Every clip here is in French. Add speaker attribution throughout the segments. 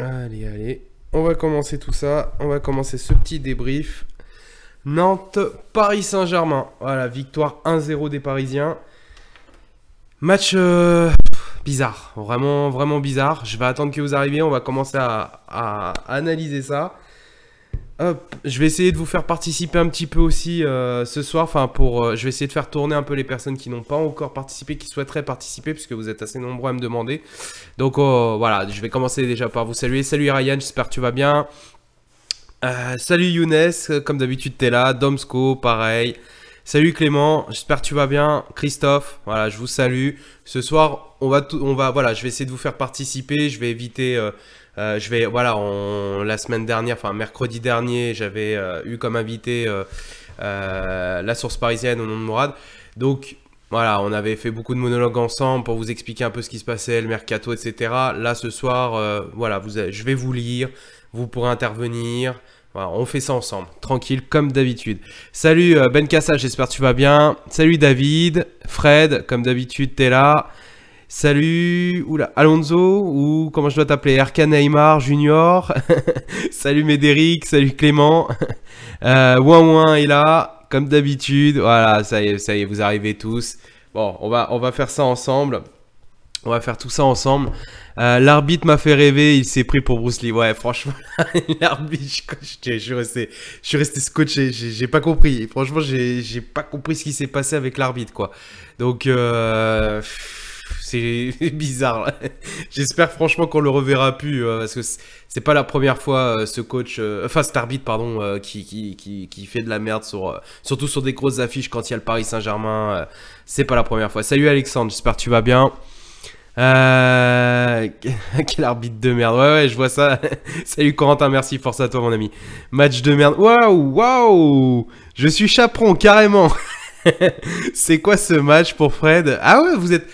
Speaker 1: Allez, allez. On va commencer tout ça. On va commencer ce petit débrief. Nantes, Paris Saint-Germain. Voilà, victoire 1-0 des Parisiens. Match bizarre. Vraiment, vraiment bizarre. Je vais attendre que vous arriviez. On va commencer à analyser ça. Hop, je vais essayer de vous faire participer un petit peu aussi ce soir. Enfin, je vais essayer de faire tourner un peu les personnes qui n'ont pas encore participé, qui souhaiteraient participer, puisque vous êtes assez nombreux à me demander. Donc voilà, je vais commencer déjà par vous saluer. Salut Ryan, j'espère que tu vas bien. Salut Younes, comme d'habitude t'es là. Domsko, pareil. Salut Clément, j'espère que tu vas bien. Christophe, voilà, je vous salue. Ce soir, voilà, je vais essayer de vous faire participer. Je vais éviter. Voilà, la semaine dernière, enfin mercredi dernier, j'avais eu comme invité la source parisienne au nom de Mourad. Donc voilà, on avait fait beaucoup de monologues ensemble pour vous expliquer un peu ce qui se passait, le mercato, etc. Là ce soir, voilà, je vais vous lire, vous pourrez intervenir. Voilà, on fait ça ensemble, tranquille comme d'habitude. Salut Ben Kassa, j'espère que tu vas bien. Salut David, Fred, comme d'habitude t'es là. Salut, oula, Alonso, ou comment je dois t'appeler, RK Neymar Junior. Salut Médéric, salut Clément. Ouin est là, comme d'habitude. Voilà, ça y est, vous arrivez tous. Bon, on va faire ça ensemble. On va faire tout ça ensemble. L'arbitre m'a fait rêver, il s'est pris pour Bruce Lee. Ouais, franchement, l'arbitre, je suis resté scotché, j'ai pas compris. Franchement, j'ai pas compris ce qui s'est passé avec l'arbitre, quoi. Donc, c'est bizarre. J'espère franchement qu'on le reverra plus parce que c'est pas la première fois ce coach, enfin cet arbitre pardon, qui fait de la merde surtout sur des grosses affiches quand il y a le Paris Saint-Germain. C'est pas la première fois. Salut Alexandre, j'espère que tu vas bien. Quel arbitre de merde. Ouais, je vois ça. Salut Corentin, merci, force à toi mon ami. Match de merde. Waouh. Je suis chaperon carrément. C'est quoi ce match pour Fred? Ah ouais, vous êtes...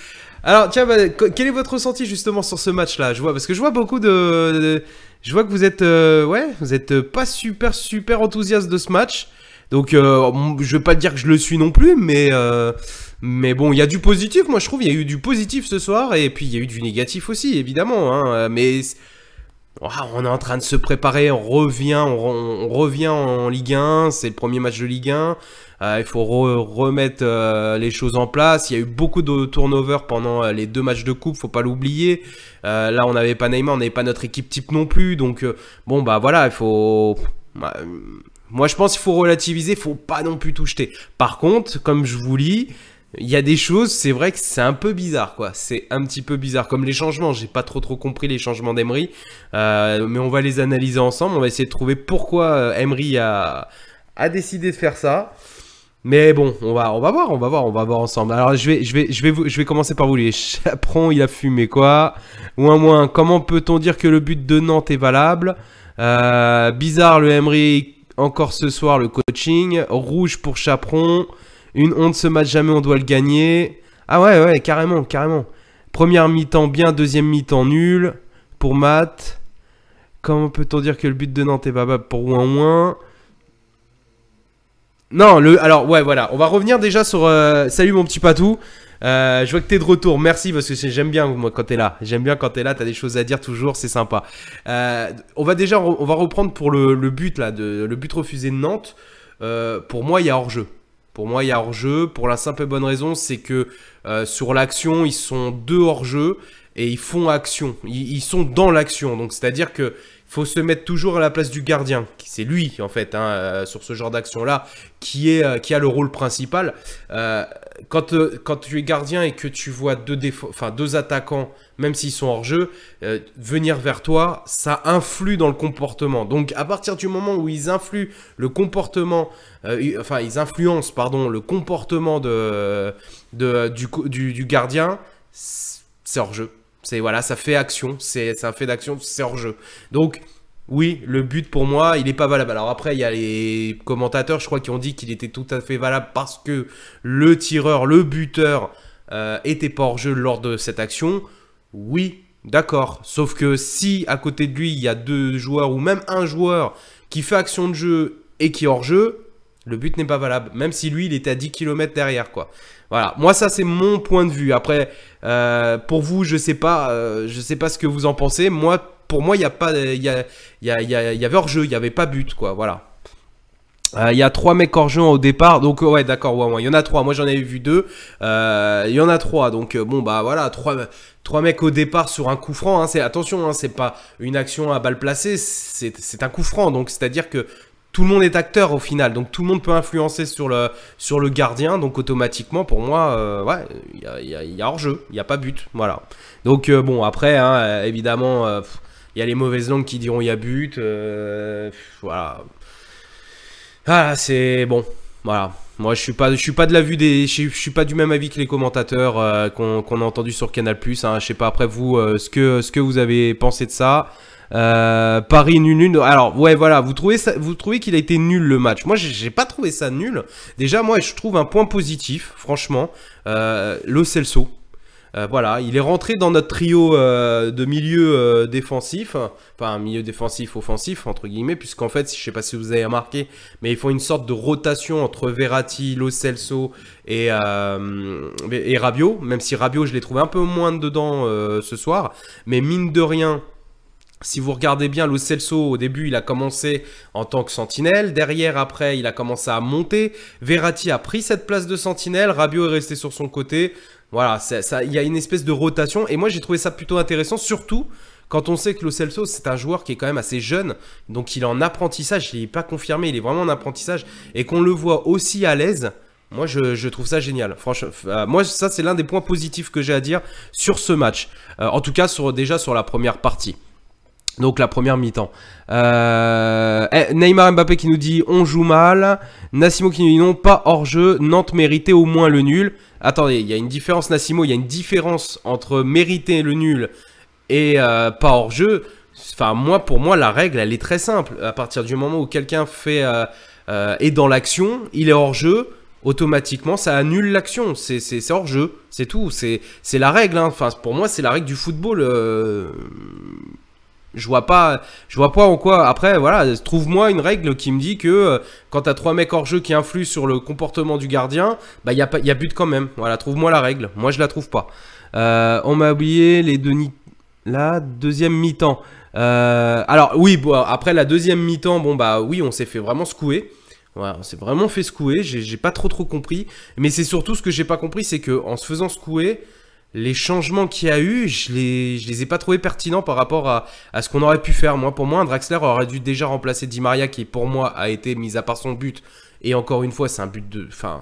Speaker 1: Alors, tiens, quel est votre ressenti justement sur ce match-là? Parce que je vois beaucoup je vois que vous êtes, vous êtes pas super enthousiaste de ce match. Donc, je vais pas dire que je le suis non plus, mais bon, il y a du positif. Moi, je trouve il y a eu du positif ce soir, et puis il y a eu du négatif aussi, évidemment. Hein, mais on est en train de se préparer. On revient en Ligue 1. C'est le premier match de Ligue 1. Il faut remettre les choses en place. Il y a eu beaucoup de turnover pendant les 2 matchs de coupe, faut pas l'oublier. Là, on n'avait pas Neymar, on n'avait pas notre équipe type non plus. Donc, bon, bah voilà, il faut... moi, je pense qu'il faut relativiser, il faut pas non plus tout jeter. Par contre, comme je vous lis, il y a des choses, c'est vrai que c'est un peu bizarre, quoi. C'est un petit peu bizarre. Comme les changements, j'ai pas trop compris les changements d'Emery. Mais on va les analyser ensemble. On va essayer de trouver pourquoi Emery a décidé de faire ça. Mais bon, on va voir ensemble. Alors je vais commencer par vous les chaperons, il a fumé quoi. Moins, comment peut-on dire que le but de Nantes est valable? Bizarre le Emery, encore ce soir le coaching. Rouge pour chaperon. Une honte ce match, jamais on doit le gagner. Ah ouais, carrément. Première mi-temps bien, deuxième mi-temps nul. Pour Matt. Comment peut-on dire que le but de Nantes est valable pour Ouin? Non, alors ouais, voilà, on va revenir déjà sur... salut mon petit patou, je vois que t'es de retour, merci parce que j'aime bien moi quand t'es là. J'aime bien quand t'es là, t'as des choses à dire toujours, c'est sympa. On va reprendre pour le but là, le but refusé de Nantes. Pour moi, il y a hors-jeu. Pour la simple et bonne raison, c'est que sur l'action, ils sont 2 hors-jeu et ils font action. Ils sont dans l'action, donc c'est-à-dire que faut se mettre toujours à la place du gardien. C'est lui, en fait, sur ce genre d'action-là, qui a le rôle principal. Quand tu es gardien et que tu vois 2 attaquants, même s'ils sont hors jeu, venir vers toi, ça influe dans le comportement. Donc, à partir du moment où ils influent le comportement, ils influencent, pardon, le comportement du gardien, c'est hors jeu. Voilà, ça fait action, c'est un fait d'action, c'est hors jeu. Donc, oui, le but pour moi, il n'est pas valable. Alors après, il y a les commentateurs, je crois, qui ont dit qu'il était tout à fait valable parce que le tireur, le buteur, était pas hors jeu lors de cette action. Oui, d'accord. Sauf que si à côté de lui, il y a 2 joueurs ou même un joueur qui fait action de jeu et qui est hors jeu, le but n'est pas valable. Même si lui, il était à 10 km derrière, quoi. Voilà, moi ça c'est mon point de vue. Après, pour vous, je sais pas ce que vous en pensez. Moi, pour moi, il y avait hors-jeu, il n'y avait pas but, quoi, voilà. Il y a 3 mecs hors jeu au départ, donc ouais d'accord, ouais, il y en a 3, moi j'en avais vu 2, il y en a 3, donc bon bah voilà, 3 mecs au départ sur un coup franc, hein, attention, hein, c'est pas une action à balle placée, c'est un coup franc, donc c'est à dire que tout le monde est acteur au final, donc tout le monde peut influencer sur le gardien, donc automatiquement pour moi, ouais, il y a hors jeu, il n'y a pas but, voilà. Donc bon après, hein, évidemment, il y a les mauvaises langues qui diront il y a but, voilà. Ah, c'est bon, voilà. Moi, je suis pas de l'avis je suis pas du même avis que les commentateurs qu'on a entendu sur Canal+. Hein. Je sais pas après vous ce que vous avez pensé de ça. Paris nul. Alors ouais, voilà. Vous trouvez qu'il a été nul le match. Moi, j'ai pas trouvé ça nul. Déjà, moi, je trouve un point positif, franchement, Lo Celso. Voilà, il est rentré dans notre trio de milieu défensif, enfin milieu défensif offensif entre guillemets, puisqu'en fait, je sais pas si vous avez remarqué, mais ils font une sorte de rotation entre Verratti, Lo Celso et Rabiot, même si Rabiot je l'ai trouvé un peu moins dedans ce soir, mais mine de rien. Si vous regardez bien, Lo Celso, au début, il a commencé en tant que sentinelle. Derrière, après, il a commencé à monter. Verratti a pris cette place de sentinelle. Rabiot est resté sur son côté. Voilà, il y a une espèce de rotation. Et moi, j'ai trouvé ça plutôt intéressant, surtout quand on sait que Lo Celso, c'est un joueur qui est quand même assez jeune. Donc, il est en apprentissage. Il n'est pas confirmé, il est vraiment en apprentissage. Et qu'on le voit aussi à l'aise. Moi, je trouve ça génial. Franchement, moi, ça, c'est l'un des points positifs que j'ai à dire sur ce match. En tout cas, déjà sur la première partie. Donc la première mi-temps. Neymar Mbappé qui nous dit on joue mal. Nassimo qui nous dit non, pas hors jeu. Nantes méritait au moins le nul. Attendez, il y a une différence Nassimo, il y a une différence entre mériter le nul et pas hors jeu. Enfin pour moi la règle elle est très simple. À partir du moment où quelqu'un est dans l'action, il est hors jeu. Automatiquement, ça annule l'action. C'est hors jeu, c'est tout. C'est la règle. Hein. Enfin pour moi c'est la règle du football. Je vois pas en quoi. Après, voilà, trouve-moi une règle qui me dit que quand t'as 3 mecs hors jeu qui influent sur le comportement du gardien, bah y a but quand même. Voilà, trouve-moi la règle. Moi, je la trouve pas. On m'a oublié la deuxième mi-temps. Alors oui, bon, après la deuxième mi-temps, bon bah oui, on s'est fait vraiment secouer. Voilà, on s'est vraiment fait secouer. J'ai pas trop compris. Mais c'est surtout ce que j'ai pas compris, c'est que en se faisant secouer. Les changements qu'il y a eu, je les ai pas trouvés pertinents par rapport à ce qu'on aurait pu faire. Pour moi, Draxler aurait dû déjà remplacer Di Maria, qui pour moi a été, mis à part son but, et encore une fois, c'est un but de... Enfin,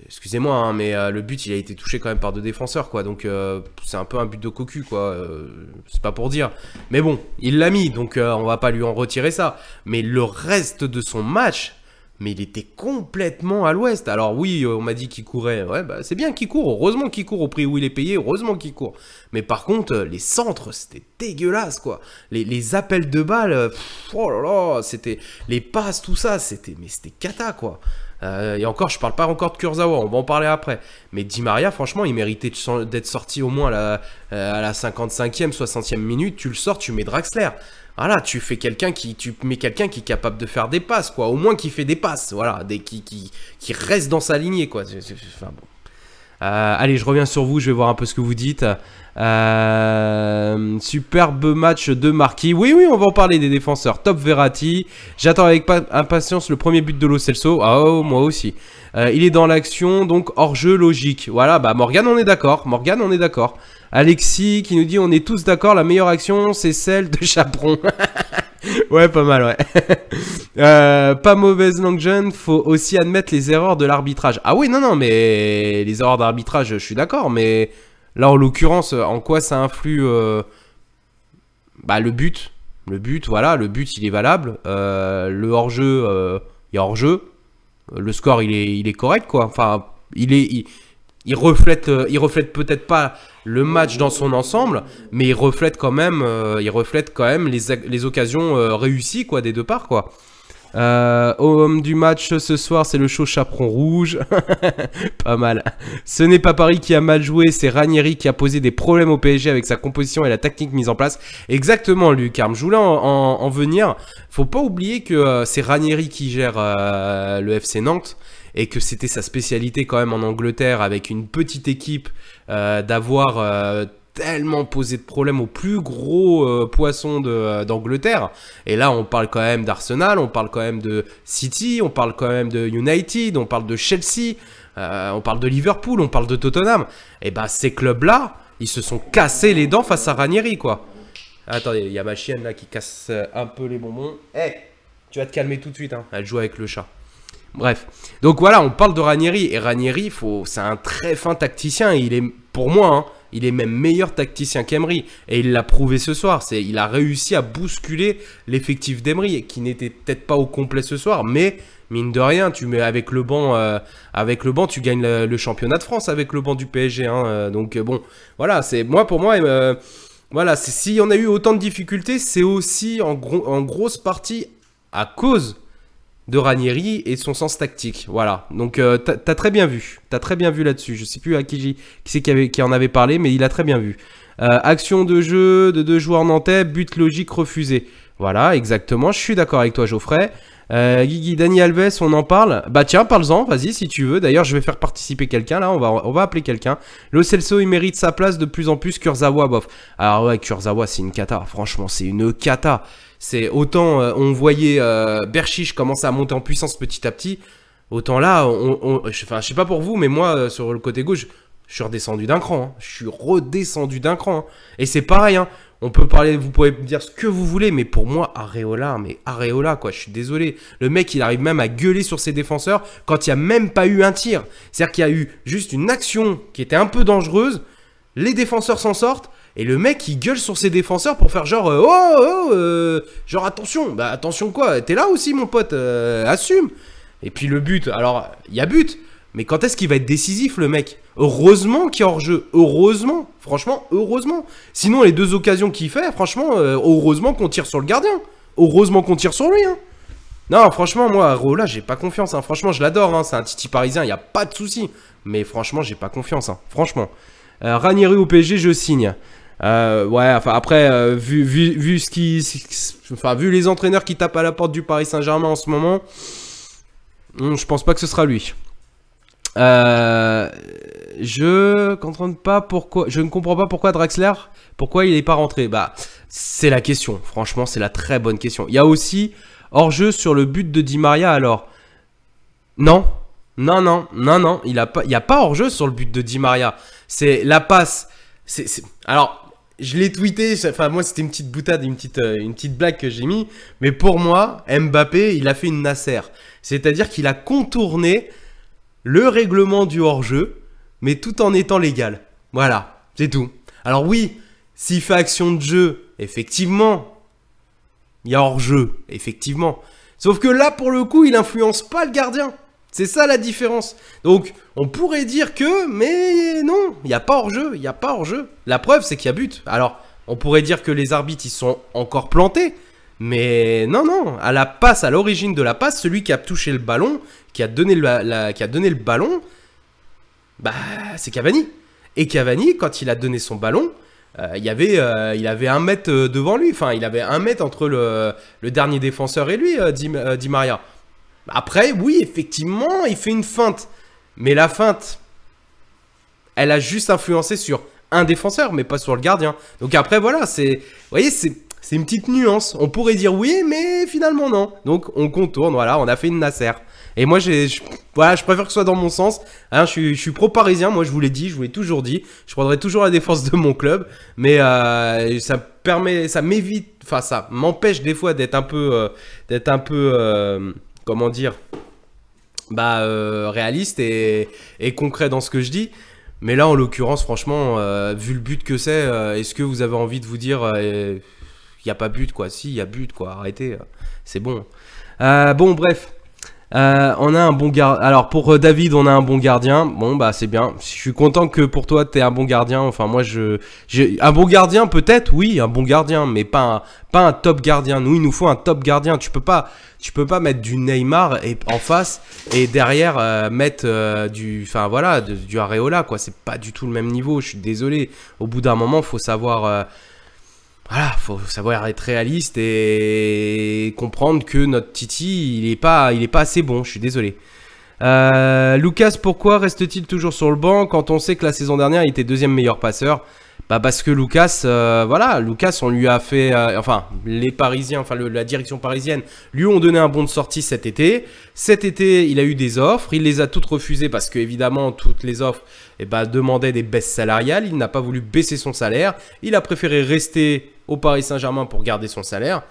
Speaker 1: excusez-moi, hein, mais le but, il a été touché quand même par 2 défenseurs, quoi. Donc, c'est un peu un but de cocu, quoi. C'est pas pour dire. Mais bon, il l'a mis, donc on va pas lui en retirer ça. Mais le reste de son match... Mais il était complètement à l'ouest. Alors oui, on m'a dit qu'il courait. Ouais, bah c'est bien qu'il court. Heureusement qu'il court au prix où il est payé. Heureusement qu'il court. Mais par contre, les centres, c'était dégueulasse, quoi. Les appels de balles, oh là là, c'était... Les passes, tout ça, c'était cata, quoi. Et encore, je parle pas encore de Kurzawa, on va en parler après. Mais Di Maria, franchement, il méritait d'être sorti au moins à la 55e, 60e minute. Tu le sors, tu mets Draxler. Voilà, tu mets quelqu'un qui est capable de faire des passes, quoi. Au moins qui fait des passes, voilà, qui reste dans sa lignée, quoi. Enfin, bon. Allez, je reviens sur vous, je vais voir un peu ce que vous dites. Superbe match de Marquis. Oui, on va en parler des défenseurs. Top Verratti. J'attends avec impatience le premier but de Lo Celso. Oh, moi aussi. Il est dans l'action, donc hors-jeu logique. Voilà, bah Morgane, on est d'accord. Alexis qui nous dit on est tous d'accord, la meilleure action c'est celle de Chaperon. Ouais, pas mal, ouais. Pas mauvaise langue jeune, faut aussi admettre les erreurs de l'arbitrage. Ah oui, non, mais les erreurs d'arbitrage, je suis d'accord, mais là en l'occurrence, en quoi ça influe bah le but, voilà, le but il est valable. Le hors-jeu, il y a hors-jeu. Le score il est correct, quoi. Enfin, il reflète peut-être pas le match dans son ensemble, mais il reflète quand même les occasions réussies, quoi, des deux parts, quoi. Homme du match ce soir, c'est le show Chaperon Rouge. Pas mal. Ce n'est pas Paris qui a mal joué, c'est Ranieri qui a posé des problèmes au PSG avec sa composition et la tactique mise en place. Exactement, Lucarme. Je voulais en venir. Faut pas oublier que c'est Ranieri qui gère le FC Nantes. Et que c'était sa spécialité quand même en Angleterre avec une petite équipe d'avoir tellement posé de problèmes aux plus gros poissons d'Angleterre. Et là, on parle quand même d'Arsenal, on parle quand même de City, on parle quand même de United, on parle de Chelsea, on parle de Liverpool, on parle de Tottenham. Et bah, ces clubs-là, ils se sont cassés les dents face à Ranieri, quoi. Attendez, il y a ma chienne là qui casse un peu les bonbons. Eh, tu vas te calmer tout de suite, hein. Elle joue avec le chat. Bref, donc voilà, on parle de Ranieri. Et Ranieri, c'est un très fin tacticien. Il est, pour moi, hein, il est même meilleur tacticien qu'Emery. Et il l'a prouvé ce soir. Il a réussi à bousculer l'effectif d'Emery, qui n'était peut-être pas au complet ce soir. Mais, mine de rien, tu mets avec le banc, tu gagnes le championnat de France avec le banc du PSG. Hein. Donc bon, voilà, pour moi, voilà, si on a eu autant de difficultés, c'est aussi en grosse partie à cause de Ranieri et son sens tactique. Voilà, donc t'as très bien vu. T'as très bien vu là-dessus. Je sais plus à qui c'est qui en avait parlé, mais il a très bien vu. Action de jeu de 2 joueurs nantais, but logique refusé. Voilà, exactement. Je suis d'accord avec toi, Geoffrey. Guigui, Dani Alves, on en parle. Bah tiens, parle-en, vas-y si tu veux. D'ailleurs, je vais faire participer quelqu'un là. On va appeler quelqu'un. Lo Celso, il mérite sa place de plus en plus. Kurzawa, bof. Alors ouais, Kurzawa, c'est une cata. Franchement, c'est une cata. C'est autant on voyait Berchiche commencer à monter en puissance petit à petit, autant là, je sais pas pour vous, mais moi sur le côté gauche, je suis redescendu d'un cran. Hein. Je suis redescendu d'un cran. Hein. Et c'est pareil. Hein. On peut parler, vous pouvez me dire ce que vous voulez, mais pour moi, Areola, quoi. Je suis désolé. Le mec, il arrive même à gueuler sur ses défenseurs quand il n'y a même pas eu un tir. C'est-à-dire qu'il y a eu juste une action qui était un peu dangereuse. Les défenseurs s'en sortent. Et le mec, il gueule sur ses défenseurs pour faire genre genre attention. Bah attention quoi, t'es là aussi mon pote, assume. Et puis le but, alors il y a but, mais quand est-ce qu'il va être décisif le mec? Heureusement qu'il est hors jeu, heureusement, franchement heureusement. Sinon les 2 occasions qu'il fait, franchement, heureusement qu'on tire sur le gardien. Heureusement qu'on tire sur lui. Hein. Non franchement moi, Areola j'ai pas confiance. Hein. Franchement je l'adore, hein. C'est un titi parisien, il n'y a pas de souci. Mais franchement j'ai pas confiance, hein. Franchement. Ranieri au PSG, je signe. Ouais, enfin après, vu les entraîneurs qui tapent à la porte du Paris Saint-Germain en ce moment, je pense pas que ce sera lui. Je ne comprends pas pourquoi Draxler, pourquoi il n'est pas rentré. Bah, c'est la question. Franchement, c'est la très bonne question. Il y a aussi hors-jeu sur le but de Di Maria. Alors, non, il y a pas hors-jeu sur le but de Di Maria. C'est la passe. Alors. Je l'ai tweeté, enfin moi c'était une petite boutade, une petite blague que j'ai mis. Mais pour moi, Mbappé, il a fait une Nasser. C'est-à-dire qu'il a contourné le règlement du hors-jeu, mais tout en étant légal. Voilà, c'est tout. Alors oui, s'il fait action de jeu, effectivement, il y a hors-jeu, effectivement. Sauf que là, pour le coup, il n'influence pas le gardien. C'est ça la différence. Donc, on pourrait dire que, mais non, il n'y a pas hors-jeu, il n'y a pas hors-jeu. La preuve, c'est qu'il y a but. Alors, on pourrait dire que les arbitres, ils sont encore plantés. Mais non, à la passe, à l'origine de la passe, celui qui a touché le ballon, qui a donné le ballon, bah, c'est Cavani. Et Cavani, quand il a donné son ballon, il avait 1 mètre devant lui. Enfin, il avait 1 mètre entre le dernier défenseur et lui, Di Maria. Après, oui, effectivement, il fait une feinte. Mais la feinte, elle a juste influencé sur un défenseur, mais pas sur le gardien. Donc après, voilà, vous voyez, c'est une petite nuance. On pourrait dire oui, mais finalement non. Donc on contourne, voilà, on a fait une Nasser. Et moi, voilà, je préfère que ce soit dans mon sens. Hein, je suis pro-parisien, moi je vous l'ai dit, je vous l'ai toujours dit. Je prendrai toujours la défense de mon club. Mais ça m'évite, enfin ça m'empêche des fois d'être un peu comment dire, réaliste et concret dans ce que je dis. Mais là, en l'occurrence, franchement, vu le but que c'est, est-ce que vous avez envie de vous dire, il n'y a pas but, quoi? Si, il y a but, quoi. Arrêtez, c'est bon. Bon, bref. On a un bon gardien. Alors, pour David, on a un bon gardien. Bon, bah, c'est bien. Je suis content que pour toi, tu es un bon gardien. Enfin, moi, un bon gardien, peut-être, oui, un bon gardien, mais pas un top gardien. Nous, il nous faut un top gardien. Tu peux pas mettre du Neymar en face et derrière mettre du Areola, quoi. C'est pas du tout le même niveau. Je suis désolé. Au bout d'un moment, faut savoir. Voilà, faut savoir être réaliste et comprendre que notre Titi, il est pas assez bon, je suis désolé. Lucas, pourquoi reste-t-il toujours sur le banc quand on sait que la saison dernière, il était 2e meilleur passeur? Bah parce que Lucas, voilà, Lucas, on lui a fait, enfin, les Parisiens, enfin la direction parisienne, lui ont donné un bon de sortie cet été. Cet été, il a eu des offres, il les a toutes refusées parce que évidemment toutes les offres, demandaient des baisses salariales. Il n'a pas voulu baisser son salaire, il a préféré rester au Paris Saint-Germain pour garder son salaire.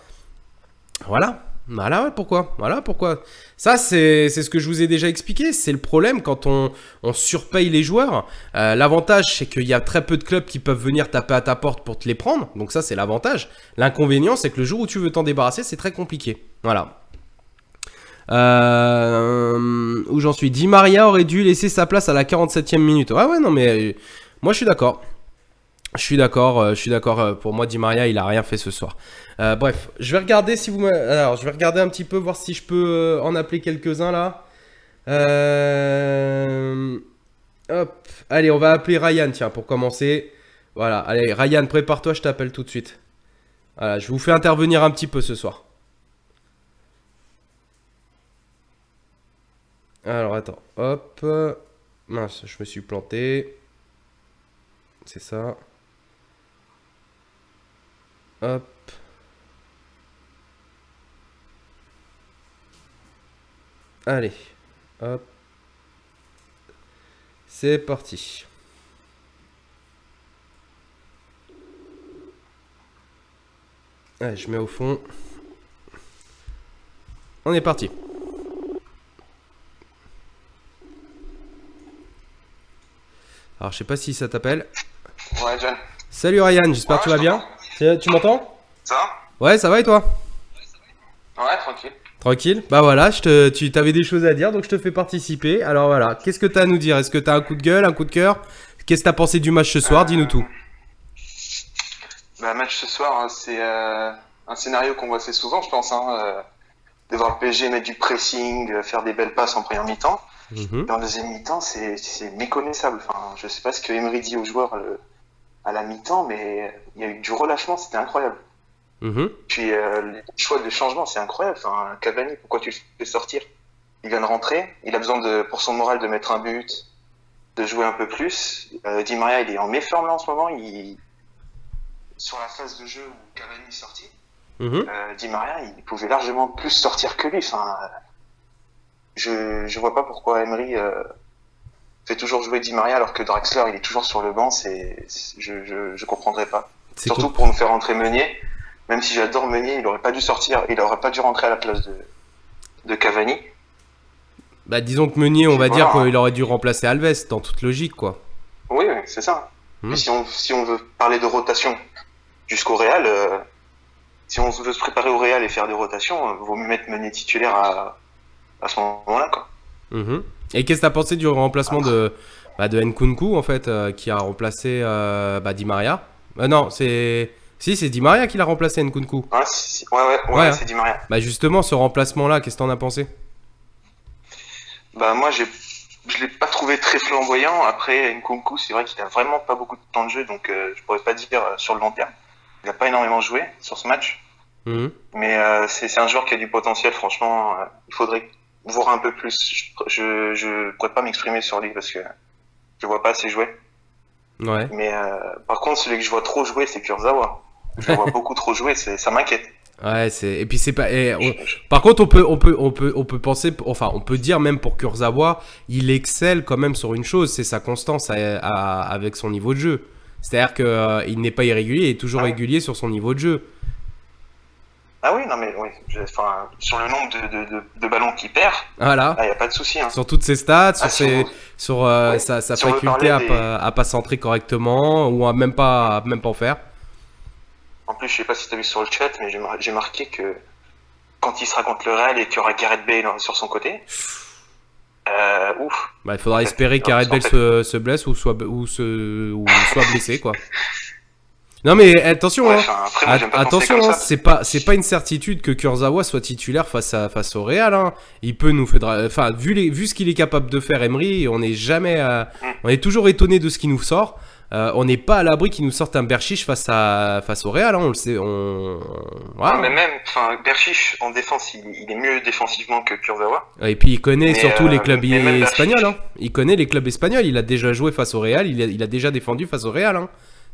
Speaker 1: Voilà. Voilà pourquoi. Voilà pourquoi. Ça, c'est ce que je vous ai déjà expliqué. C'est le problème quand on surpaye les joueurs. L'avantage, c'est qu'il y a très peu de clubs qui peuvent venir taper à ta porte pour te les prendre. Donc ça, c'est l'avantage. L'inconvénient, c'est que le jour où tu veux t'en débarrasser, c'est très compliqué. Voilà. Où j'en suis. Di Maria aurait dû laisser sa place à la 47e minute. Ouais, non, mais moi, je suis d'accord. Je suis d'accord. Pour moi, Di Maria, il a rien fait ce soir. Bref, je vais regarder si vous. Alors, je vais regarder un petit peu, voir si je peux en appeler quelques-uns là. Hop. Allez, on va appeler Ryan, tiens, pour commencer. Voilà. Allez, Ryan, prépare-toi, je t'appelle tout de suite. Voilà, je vous fais intervenir un petit peu ce soir. Alors, attends. Hop. Mince, je me suis planté. C'est ça. Hop. Allez. Hop. C'est parti. Allez, je mets au fond. On est parti. Alors, je sais pas si ça t'appelle.
Speaker 2: Ouais, John.
Speaker 1: Salut Ryan, j'espère que tu vas bien. Tu m'entends?
Speaker 2: Ça va?
Speaker 1: Ouais, ça va et toi?
Speaker 2: Ouais, tranquille.
Speaker 1: Tranquille. Bah voilà, tu t'avais des choses à dire, donc je te fais participer. Alors voilà, qu'est-ce que tu as à nous dire? Est-ce que tu as un coup de gueule, un coup de cœur? Qu'est-ce que tu as pensé du match ce soir? Dis-nous tout.
Speaker 2: Bah, match ce soir, hein, c'est un scénario qu'on voit assez souvent, je pense. De voir le PSG mettre du pressing, faire des belles passes en première mi-temps. Et en deuxième mi-temps, c'est méconnaissable. Enfin, je sais pas ce que Emery dit aux joueurs à la mi-temps, mais il y a eu du relâchement, c'était incroyable. Puis le choix de changement, c'est incroyable. Enfin, Cavani, pourquoi tu le fais sortir? Il vient de rentrer, il a besoin pour son moral de mettre un but, de jouer un peu plus. Di Maria, il est en méforme là en ce moment. Sur la phase de jeu où Cavani est sorti, Di Maria, il pouvait largement plus sortir que lui. Enfin, je vois pas pourquoi Emery fait toujours jouer Di Maria alors que Draxler, il est toujours sur le banc. Je comprendrais pas. Surtout pour nous faire rentrer Meunier. Même si j'adore Meunier, il aurait pas dû sortir, il aurait pas dû rentrer à la place de Cavani.
Speaker 1: Bah disons que Meunier, on va dire qu'il aurait dû remplacer Alves, dans toute logique, quoi.
Speaker 2: Oui, c'est ça. Mais si on veut parler de rotation jusqu'au Real, si on veut se préparer au Real et faire des rotations, vaut mieux mettre Meunier titulaire à ce moment-là, quoi.
Speaker 1: Et qu'est-ce que t'as pensé du remplacement de Nkunku, en fait, qui a remplacé Di Maria? Non, c'est Di Maria qui l'a remplacé, Nkunku.
Speaker 2: Ouais, c'est Di Maria.
Speaker 1: Bah justement, ce remplacement-là, qu'est-ce que t'en as pensé?
Speaker 2: Bah moi, je l'ai pas trouvé très flamboyant. Après, Nkunku, c'est vrai qu'il a vraiment pas beaucoup de temps de jeu, donc je pourrais pas dire sur le long terme. Il a pas énormément joué sur ce match. Mais c'est un joueur qui a du potentiel, franchement. Il faudrait voir un peu plus. Je pourrais pas m'exprimer sur lui parce que je vois pas assez jouer.
Speaker 1: Ouais.
Speaker 2: Mais par contre, celui que je vois trop jouer, c'est Kurzawa. Je le vois beaucoup trop jouer, ça m'inquiète.
Speaker 1: Ouais, et puis c'est pas. Par contre, on peut penser, enfin, on peut dire même pour Kurzawa, il excelle quand même sur une chose, c'est sa constance avec son niveau de jeu. C'est-à-dire que il n'est pas irrégulier, il est toujours régulier sur son niveau de jeu.
Speaker 2: Ah oui, non mais oui. Sur le nombre de ballons qu'il perd,
Speaker 1: voilà.
Speaker 2: Il n'y a pas de souci.
Speaker 1: Sur toutes ses stats, sur sa faculté à pas centrer correctement ou à même pas en faire.
Speaker 2: En plus, je sais pas si tu as vu sur le chat, mais j'ai marqué que quand il sera contre le Real et qu'il y aura Gareth Bale sur son côté, ouf.
Speaker 1: Bah, il faudra espérer que Gareth Bale se blesse ou soit blessé, quoi. Non mais attention, attention, c'est pas une certitude que Kurzawa soit titulaire face au Real. Il peut nous faire, enfin vu ce qu'il est capable de faire, Emery, on est toujours étonné de ce qu'il nous sort. On n'est pas à l'abri qu'il nous sorte un Berchiche face au Real, on le sait.
Speaker 2: Voilà. Mais même, Berchiche en défense, il est mieux défensivement que Kurzawa.
Speaker 1: Et puis il connaît surtout les clubs espagnols. Il connaît les clubs espagnols. Il a déjà joué face au Real. Il a déjà défendu face au Real.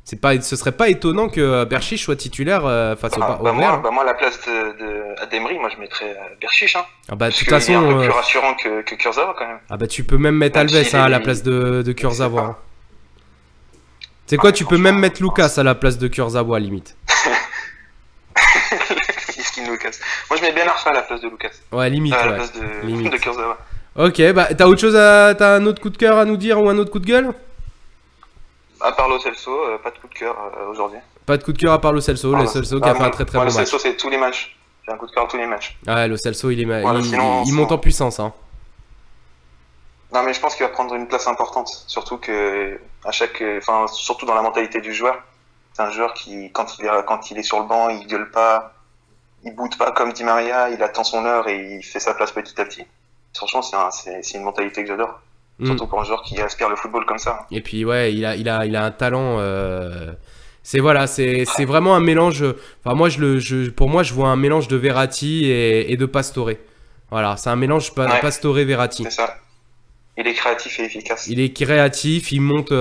Speaker 1: Ce serait pas étonnant que Berchiche soit titulaire face au Real.
Speaker 2: Moi, à la place d'Ademri, moi je mettrais Berchiche. Hein,
Speaker 1: ah bah, de toute
Speaker 2: façon, il est un peu plus
Speaker 1: euh,
Speaker 2: rassurant que Kurzawa quand même.
Speaker 1: Ah bah tu peux même mettre
Speaker 2: Même
Speaker 1: Alves
Speaker 2: s'il
Speaker 1: à
Speaker 2: est-
Speaker 1: la place de Kurzawa.
Speaker 2: pas.
Speaker 1: Hein. Tu sais quoi,
Speaker 2: mais
Speaker 1: tu peux même
Speaker 2: franchement,
Speaker 1: mettre Lucas à la place de Kurzawa, limite.
Speaker 2: Qu'est-ce qu'il nous casse? Moi je mets Ben Arfa à la place de Lucas.
Speaker 1: Ouais, limite,
Speaker 2: À la
Speaker 1: ouais.
Speaker 2: place
Speaker 1: Limite.
Speaker 2: de Kurzawa.
Speaker 1: Ok, bah t'as t'as un autre coup de cœur à nous dire ou un autre coup de gueule?
Speaker 2: À part Lo Celso, pas de coup de cœur aujourd'hui.
Speaker 1: Pas de coup de cœur à part Lo Celso. Lo Celso qui a fait un très très bon
Speaker 2: Lo
Speaker 1: match.
Speaker 2: Celso, c'est tous les matchs. J'ai un coup de cœur à tous les matchs.
Speaker 1: Ouais, Lo Celso,
Speaker 2: Voilà, sinon,
Speaker 1: il monte en puissance. Hein.
Speaker 2: Non, mais je pense qu'il va prendre une place importante. Surtout que surtout dans la mentalité du joueur. C'est un joueur qui, quand il est sur le banc, il gueule pas, il boude pas comme Di Maria, il attend son heure et il fait sa place petit à petit. Franchement, c'est une mentalité que j'adore. Surtout pour un joueur qui aspire le football comme ça.
Speaker 1: Et puis ouais, il a un talent. C'est vraiment un mélange. Enfin moi pour moi je vois un mélange de Verratti et de Pastore. Voilà, c'est un mélange Pastore-Verratti.
Speaker 2: C'est ça. Il est créatif et efficace.
Speaker 1: Il est créatif, il monte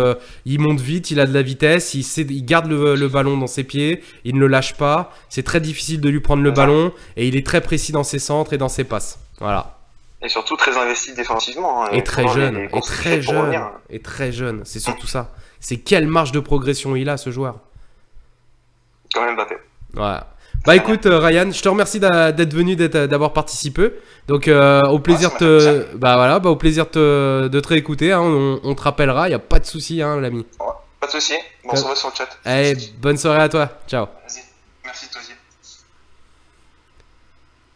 Speaker 1: vite, il a de la vitesse, il garde le ballon dans ses pieds, il ne le lâche pas. C'est très difficile de lui prendre le ballon et il est très précis dans ses centres et dans ses passes. Voilà.
Speaker 2: Et surtout très investi défensivement.
Speaker 1: Et très jeune, c'est surtout ça. C'est quelle marge de progression il a, ce joueur.
Speaker 2: Quand même Mbappé.
Speaker 1: Ouais. Bah écoute Ryan, je te remercie d'être venu, d'avoir participé. Donc au plaisir au plaisir de te réécouter. Hein. On te rappellera, y a pas de souci, hein, l'ami.
Speaker 2: Ouais, pas de souci. Bon, on se revoit sur le chat.
Speaker 1: Allez, bonne soirée à toi. Ciao.
Speaker 2: Vas-y. Merci toi aussi.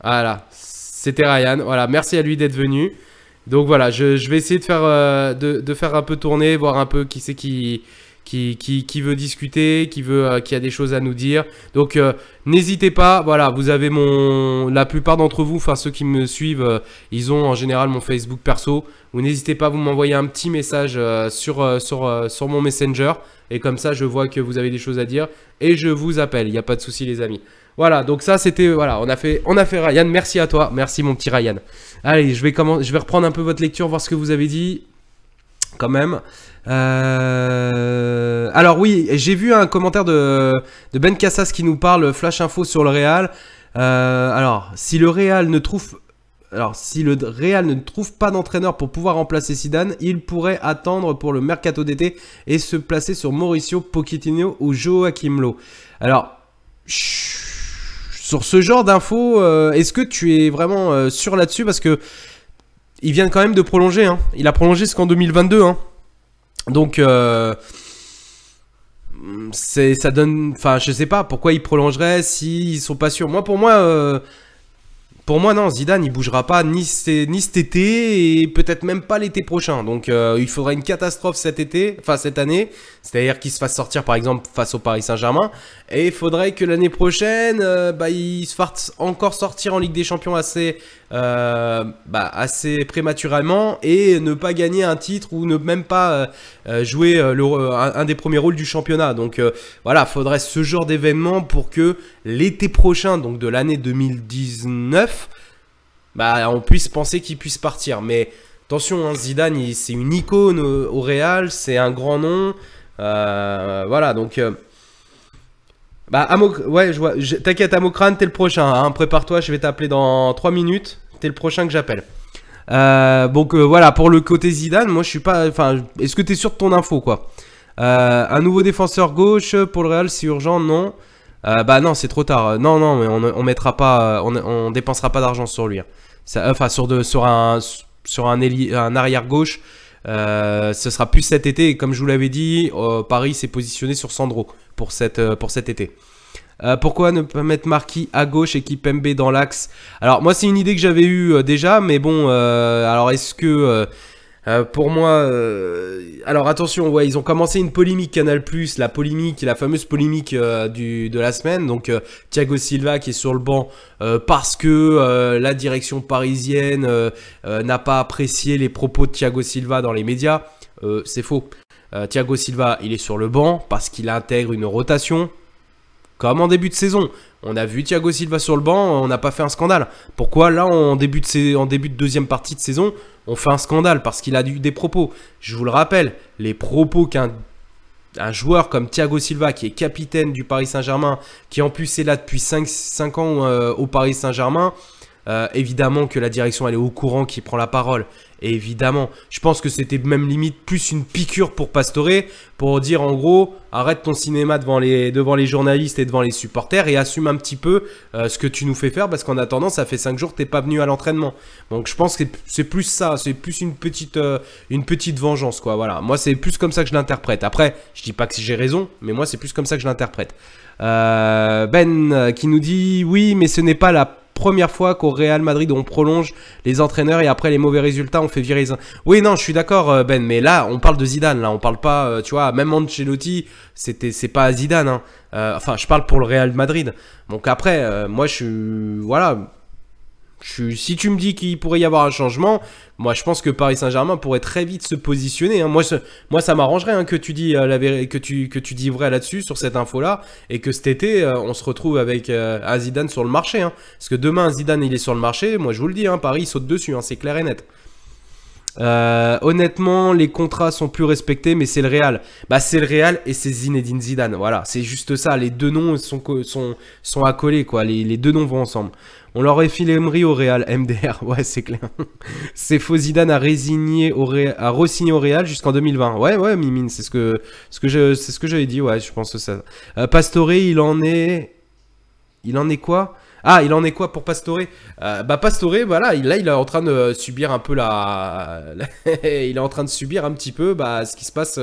Speaker 1: Voilà, c'était Ryan. Voilà, merci à lui d'être venu. Donc voilà, je vais essayer de faire un peu tourner, voir un peu qui c'est qui veut discuter, qui a des choses à nous dire. Donc n'hésitez pas, voilà, vous avez la plupart d'entre vous, enfin ceux qui me suivent, ils ont en général mon Facebook perso. Vous n'hésitez pas, vous m'envoyez un petit message sur mon Messenger. Et comme ça, je vois que vous avez des choses à dire. Et je vous appelle, il n'y a pas de souci les amis. Voilà, donc ça c'était, voilà, on a fait Ryan, merci à toi, merci mon petit Ryan. Allez, je vais reprendre un peu votre lecture, voir ce que vous avez dit, quand même. Alors oui, j'ai vu un commentaire de Ben Cassas qui nous parle, flash info sur le Real. Alors, si le Real ne trouve pas d'entraîneur pour pouvoir remplacer Zidane, il pourrait attendre pour le mercato d'été et se placer sur Mauricio Pochettino ou Joachim Löw. Alors, sur ce genre d'infos, est-ce que tu es vraiment sûr là-dessus? Parce que il vient quand même de prolonger. Hein. Il a prolongé jusqu'en 2022. Hein. Donc, ça donne... Enfin, je sais pas pourquoi il prolongerait s'ils sont pas sûrs. Pour moi, non, Zidane, il bougera pas ni cet été et peut-être même pas l'été prochain. Donc, il faudrait une catastrophe cette année. C'est-à-dire qu'il se fasse sortir, par exemple, face au Paris Saint-Germain. Et il faudrait que l'année prochaine, il se fasse encore sortir en Ligue des Champions assez prématurément et ne pas gagner un titre ou ne même pas jouer un des premiers rôles du championnat. Donc, voilà, il faudrait ce genre d'événement pour que l'été prochain, donc de l'année 2019, on puisse penser qu'il puisse partir. Mais attention, hein, Zidane, c'est une icône au Real, c'est un grand nom. Voilà, donc... ouais, je vois. T'inquiète, Amokrane, t'es le prochain. Hein, prépare-toi, je vais t'appeler dans 3 minutes. T'es le prochain que j'appelle. Donc voilà, pour le côté Zidane, moi je suis pas... Enfin, est-ce que t'es sûr de ton info, quoi? Un nouveau défenseur gauche pour le Real, c'est urgent, non? Non, c'est trop tard. Non, mais on mettra pas... On dépensera pas d'argent sur lui. Hein. Enfin, sur un arrière gauche. Ce sera plus cet été. Et comme je vous l'avais dit, Paris s'est positionné sur Sandro pour cet été. Pourquoi ne pas mettre Marquis à gauche et Kimpembe dans l'axe? Alors moi c'est une idée que j'avais eue déjà, mais bon, alors est-ce que pour moi, alors attention, ouais, ils ont commencé une polémique Canal+, la fameuse polémique de la semaine. Donc Thiago Silva qui est sur le banc parce que la direction parisienne n'a pas apprécié les propos de Thiago Silva dans les médias. C'est faux. Thiago Silva, il est sur le banc parce qu'il intègre une rotation. Comme en début de saison, on a vu Thiago Silva sur le banc, on n'a pas fait un scandale. Pourquoi là, en début de deuxième partie de saison, on fait un scandale? Parce qu'il a eu des propos. Je vous le rappelle, les propos qu'un un joueur comme Thiago Silva qui est capitaine du Paris Saint-Germain, qui en plus est là depuis 5 ans au Paris Saint-Germain, évidemment que la direction elle est au courant, qui prend la parole. Et évidemment, je pense que c'était même limite plus une piqûre pour Pastore, pour dire en gros, arrête ton cinéma devant les journalistes et devant les supporters et assume un petit peu ce que tu nous fais faire, parce qu'en attendant, ça fait 5 jours que t'es pas venu à l'entraînement. Donc je pense que c'est plus ça, c'est plus une petite vengeance, quoi. Voilà, moi c'est plus comme ça que je l'interprète. Après, je dis pas que j'ai raison, mais moi c'est plus comme ça que je l'interprète. Ben qui nous dit oui, mais ce n'est pas la première fois qu'au Real Madrid on prolonge les entraîneurs et après les mauvais résultats on fait virer les... Oui, non, je suis d'accord Ben, mais là on parle de Zidane, là on parle pas, tu vois, même Ancelotti c'est pas Zidane, hein. Enfin je parle pour le Real Madrid. Donc après moi je suis, voilà, si tu me dis qu'il pourrait y avoir un changement, moi je pense que Paris Saint-Germain pourrait très vite se positionner, hein. Moi ça m'arrangerait, hein, que tu dis que tu dis vrai là-dessus, sur cette info-là, et que cet été on se retrouve avec un Zidane sur le marché, hein. Parce que demain Zidane il est sur le marché, moi je vous le dis, hein, Paris saute dessus, hein, c'est clair et net. Honnêtement, les contrats sont plus respectés, mais c'est le Real. Bah, c'est le Real et c'est Zinedine Zidane. Voilà, c'est juste ça. Les deux noms sont accolés, quoi. Les deux noms vont ensemble. On leur refile Emery au Real. MDR, ouais, c'est clair. C'est faux. Zidane a re-signé au Real jusqu'en 2020. Ouais, Mimine, c'est ce que j'avais dit. Ouais, je pense que ça. Pastore, il en est quoi? Ah, il en est quoi pour Pastore? Bah Pastore, voilà, il est en train de subir un peu il est en train de subir un petit peu ce qui se passe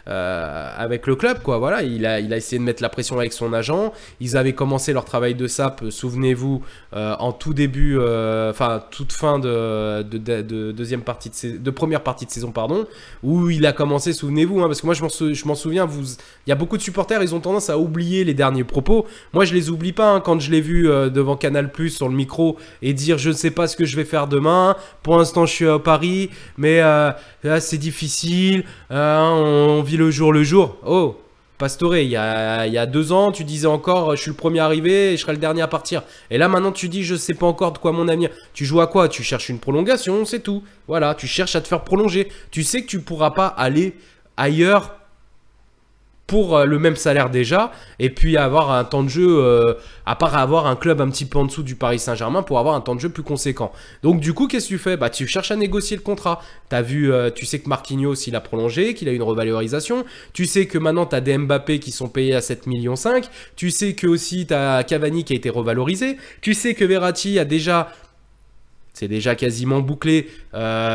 Speaker 1: avec le club, quoi. Voilà, il a essayé de mettre la pression avec son agent. Ils avaient commencé leur travail de sape, souvenez-vous, en tout début, toute fin de deuxième partie de première partie de saison, pardon, où il a commencé, souvenez-vous, hein, parce que moi je m'en souviens, il y a beaucoup de supporters, ils ont tendance à oublier les derniers propos. Moi je les oublie pas, hein, quand je l'ai vu devant Canal+ sur le micro et dire je ne sais pas ce que je vais faire demain, pour l'instant je suis à Paris, mais là c'est difficile, on vit le jour. Oh, Pastore, il y a 2 ans tu disais encore je suis le premier arrivé et je serai le dernier à partir, et là maintenant tu dis je sais pas encore de quoi mon avenir. Tu joues à quoi? Tu cherches une prolongation, c'est tout. Voilà, tu cherches à te faire prolonger. Tu sais que tu pourras pas aller ailleurs pour le même salaire déjà, et puis avoir un temps de jeu, à part avoir un club un petit peu en dessous du Paris Saint-Germain, pour avoir un temps de jeu plus conséquent. Donc du coup, qu'est-ce que tu fais? Bah tu cherches à négocier le contrat. T'as vu, tu sais que Marquinhos il a prolongé, qu'il a eu une revalorisation. Tu sais que maintenant tu as des Mbappé qui sont payés à 7,5 millions. Tu sais que aussi tu as Cavani qui a été revalorisé. Tu sais que Verratti a déjà... C'est déjà quasiment bouclé,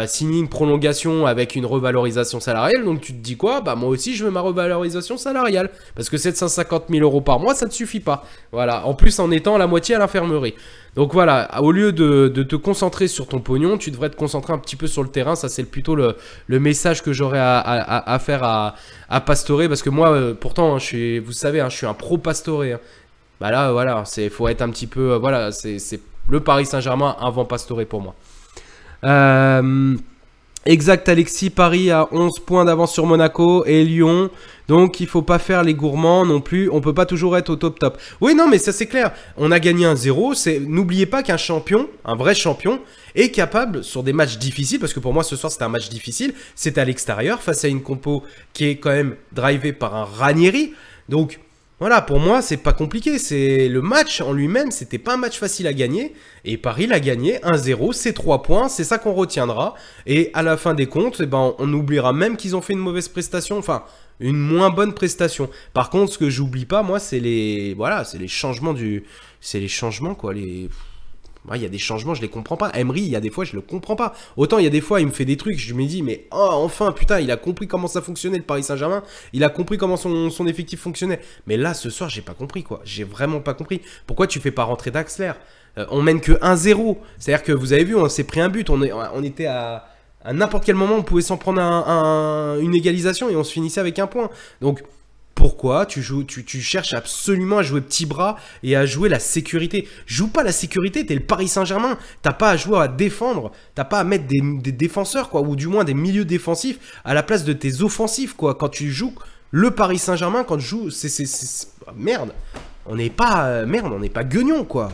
Speaker 1: signé une prolongation avec une revalorisation salariale. Donc tu te dis quoi? Bah moi aussi je veux ma revalorisation salariale. Parce que 750 000 € par mois, ça ne suffit pas. Voilà, en plus en étant la moitié à l'infirmerie. Donc voilà, au lieu de te concentrer sur ton pognon, tu devrais te concentrer un petit peu sur le terrain. Ça c'est plutôt le message que j'aurais à faire à Pastore. Parce que moi, pourtant, hein, vous savez, hein, je suis un pro Pastore, hein. Bah là, voilà, faut être un petit peu... voilà, c'est le Paris Saint-Germain avant Pastore pour moi. Exact, Alexis. Paris a 11 points d'avance sur Monaco et Lyon. Donc, il ne faut pas faire les gourmands non plus. On ne peut pas toujours être au top. Oui, non, mais ça, c'est clair. On a gagné 1-0. N'oubliez pas qu'un champion, un vrai champion, est capable, sur des matchs difficiles, parce que pour moi, ce soir, c'était un match difficile. C'est à l'extérieur, face à une compo qui est quand même drivée par un Ranieri. Donc... voilà, pour moi, c'est pas compliqué. C'est le match en lui-même, c'était pas un match facile à gagner. Et Paris l'a gagné 1-0, c'est 3 points, c'est ça qu'on retiendra. Et à la fin des comptes, eh ben, on oubliera même qu'ils ont fait une mauvaise prestation, enfin, une moins bonne prestation. Par contre, ce que j'oublie pas, moi, c'est les changements quoi. Il y a des changements, je les comprends pas. Emery, il y a des fois, je le comprends pas. Autant il y a des fois, il me fait des trucs, je me dis, mais oh, enfin, putain, il a compris comment ça fonctionnait le Paris Saint-Germain. Il a compris comment son effectif fonctionnait. Mais là, ce soir, j'ai pas compris, quoi. J'ai vraiment pas compris. Pourquoi tu fais pas rentrer Draxler? On mène que 1-0. C'est-à-dire que vous avez vu, on s'est pris un but. On était à n'importe quel moment, on pouvait s'en prendre une égalisation et on se finissait avec un point. Donc, pourquoi tu cherches absolument à jouer petit bras et à jouer la sécurité? Joue pas la sécurité, t'es le Paris Saint-Germain. T'as pas à jouer à défendre, t'as pas à mettre des défenseurs, quoi, ou du moins des milieux défensifs à la place de tes offensifs, quoi. Quand tu joues le Paris Saint-Germain, quand tu joues, merde. On n'est pas guignon, quoi.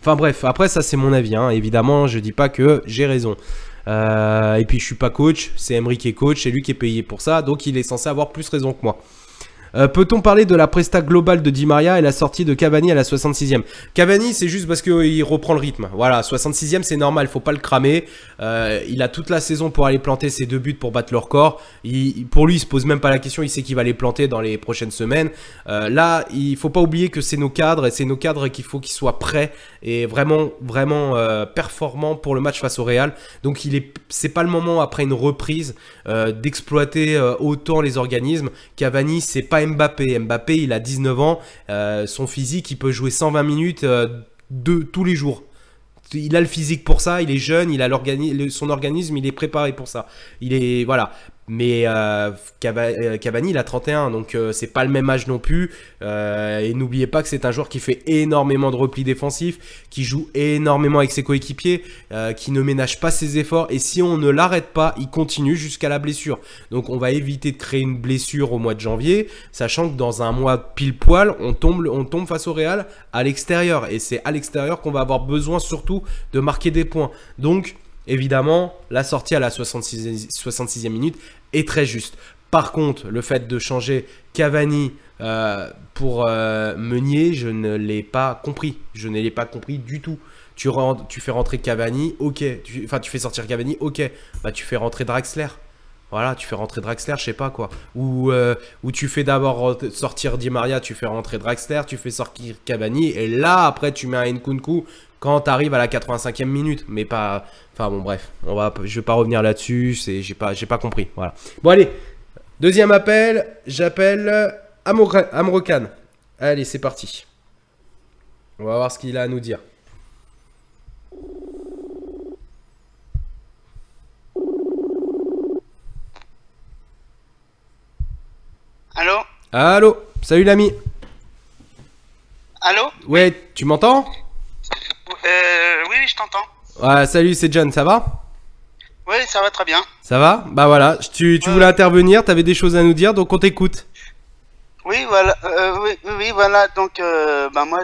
Speaker 1: Enfin bref, après ça c'est mon avis, hein. Évidemment, je dis pas que j'ai raison. Et puis je suis pas coach, c'est Emery qui est coach, c'est lui qui est payé pour ça, donc il est censé avoir plus raison que moi. Peut-on parler de la presta globale de Di Maria et la sortie de Cavani à la 66e? Cavani, c'est juste parce qu'il reprend le rythme. Voilà, 66e, c'est normal, faut pas le cramer. Il a toute la saison pour aller planter ses 2 buts pour battre le record. Pour lui, il se pose même pas la question, il sait qu'il va les planter dans les prochaines semaines. Là, il faut pas oublier que c'est nos cadres, et c'est nos cadres qu'il faut qu'ils soient prêts et vraiment performants pour le match face au Real. Donc c'est pas le moment après une reprise d'exploiter autant les organismes. Cavani, c'est pas Mbappé. Mbappé, il a 19 ans, son physique, il peut jouer 120 minutes tous les jours. Il a le physique pour ça, il est jeune, il a son organisme, il est préparé pour ça. Voilà. Mais Cavani, il a 31, donc c'est pas le même âge non plus. Et n'oubliez pas que c'est un joueur qui fait énormément de replis défensifs, qui joue énormément avec ses coéquipiers, qui ne ménage pas ses efforts. Et si on ne l'arrête pas, il continue jusqu'à la blessure. Donc on va éviter de créer une blessure au mois de janvier, sachant que dans un mois pile poil, on tombe face au Real à l'extérieur. Et c'est à l'extérieur qu'on va avoir besoin surtout de marquer des points. Donc évidemment, la sortie à la 66e minute est très juste. Par contre, le fait de changer Cavani pour Meunier, je ne l'ai pas compris. Je ne l'ai pas compris du tout. Tu fais rentrer Cavani, ok. Tu fais sortir Cavani, ok. Bah, tu fais rentrer Draxler. Voilà, tu fais rentrer Draxler, je sais pas quoi. Ou tu fais d'abord sortir Di Maria, tu fais rentrer Draxler, tu fais sortir Cavani. Et là, après, tu mets un Nkunku quand tu arrives à la 85e minute. Mais pas... Enfin bon, bref. Je vais pas revenir là-dessus. J'ai pas compris. Voilà. Bon, allez. Deuxième appel. J'appelle Amro Khan. Allez, c'est parti. On va voir ce qu'il a à nous dire.
Speaker 3: Allô?
Speaker 1: Allô? Salut l'ami.
Speaker 3: Allô?
Speaker 1: Ouais, tu m'entends?
Speaker 3: Oui, je t'entends.
Speaker 1: Ouais, salut, c'est John, ça va?
Speaker 3: Oui, ça va très bien.
Speaker 1: Ça va? Bah voilà, tu voulais intervenir, t'avais des choses à nous dire, donc on t'écoute.
Speaker 3: Oui, voilà. Oui, voilà. Donc, moi,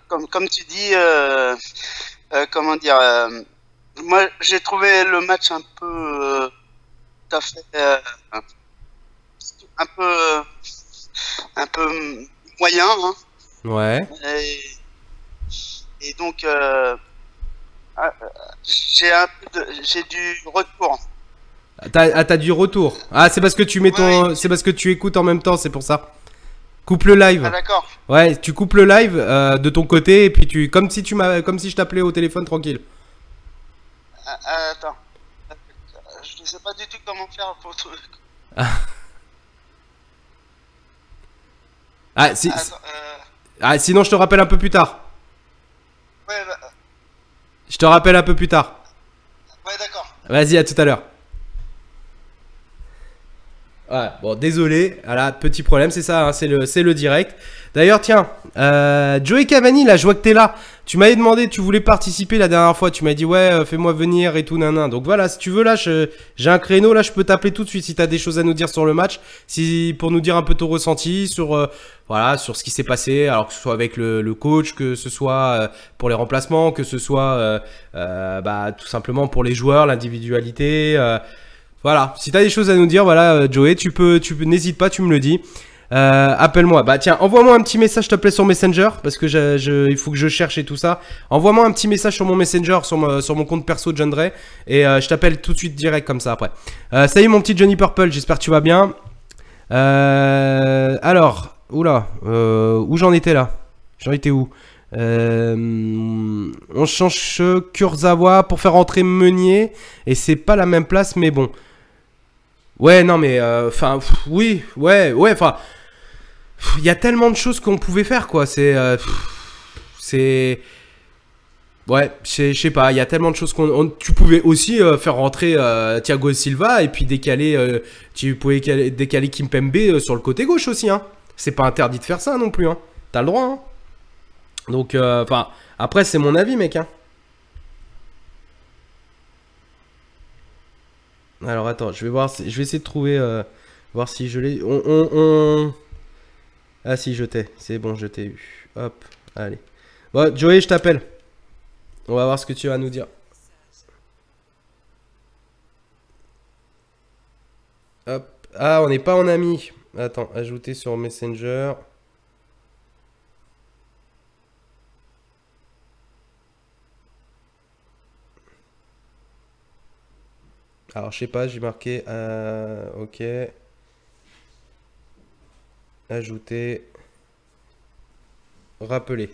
Speaker 3: comme tu dis, comment dire, moi, j'ai trouvé le match un peu, tout à fait, un peu moyen, hein.
Speaker 1: Ouais.
Speaker 3: Et donc, j'ai du retour.
Speaker 1: T'as du retour. Ah, c'est parce que tu mets c'est parce que tu écoutes en même temps, c'est pour ça. Coupe le live.
Speaker 3: Ah, d'accord.
Speaker 1: Ouais, tu coupes le live de ton côté et puis comme si je t'appelais au téléphone tranquille.
Speaker 3: Attends. Je ne sais pas du tout comment faire pour trouver.
Speaker 1: Sinon je te rappelle un peu plus tard.
Speaker 3: Ouais,
Speaker 1: Je te rappelle un peu plus tard.
Speaker 3: Ouais, d'accord.
Speaker 1: Vas-y, à tout à l'heure. Ouais, bon, désolé. Voilà, petit problème, c'est ça, hein, c'est le direct. D'ailleurs, tiens, Joey Cavani, là, je vois que t'es là. Tu m'avais demandé, tu voulais participer la dernière fois. Tu m'as dit, ouais, fais-moi venir et tout, nanan. Donc voilà, si tu veux, là, j'ai un créneau. Là, je peux t'appeler tout de suite si t'as des choses à nous dire sur le match. Pour nous dire un peu ton ressenti sur, voilà, sur ce qui s'est passé. Alors que ce soit avec le coach, que ce soit pour les remplacements, que ce soit tout simplement pour les joueurs, l'individualité. Voilà, si t'as des choses à nous dire, voilà, Joey, n'hésite pas, tu me le dis. Appelle-moi. Bah tiens, envoie-moi un petit message, s'il te plaît, sur Messenger, parce que il faut que je cherche et tout ça. Envoie-moi un petit message sur mon Messenger, sur mon compte perso John Dre, et je t'appelle tout de suite direct comme ça après. Salut mon petit Johnny Purple, j'espère que tu vas bien. Alors, oula, où j'en étais là? J'en étais où? On change Kurzawa pour faire entrer Meunier, et c'est pas la même place, mais bon. Ouais, non, mais oui, ouais, enfin, il y a tellement de choses qu'on pouvait faire, quoi. Ouais, je sais pas, il y a tellement de choses tu pouvais aussi faire rentrer Thiago Silva et puis décaler, tu pouvais décaler Kimpembe sur le côté gauche aussi, hein. C'est pas interdit de faire ça non plus, hein. T'as le droit, hein. Donc, après, c'est mon avis, mec, hein. Alors attends, je vais essayer de trouver, voir si je l'ai. Ah si, je t'ai, c'est bon, je t'ai eu. Hop, allez. Bon, Joey, je t'appelle. On va voir ce que tu vas nous dire. Hop, ah, on n'est pas en ami. Attends, ajouter sur Messenger. Alors, je sais pas, j'ai marqué... ok. Ajouter. Rappeler.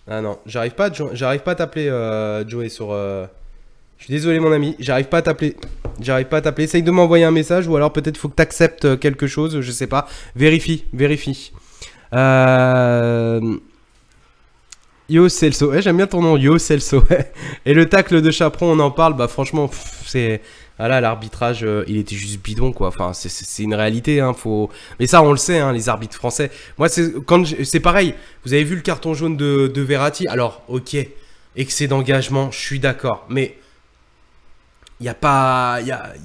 Speaker 1: Ah non, j'arrive pas à t'appeler, Joey, sur... Je suis désolé, mon ami, j'arrive pas à t'appeler. J'arrive pas à t'appeler. Essaye de m'envoyer un message ou alors peut-être faut que tu acceptes quelque chose, je sais pas. Vérifie. Yo Celso, ouais, j'aime bien ton nom, Yo Celso. Et le tacle de Chaperon, on en parle, bah franchement, c'est... Voilà, l'arbitrage, il était juste bidon, quoi. Enfin, c'est une réalité, hein, faut... Mais ça, on le sait, hein, les arbitres français. Moi, c'est pareil. Vous avez vu le carton jaune de Verratti. Alors, ok, excès d'engagement, je suis d'accord. Mais il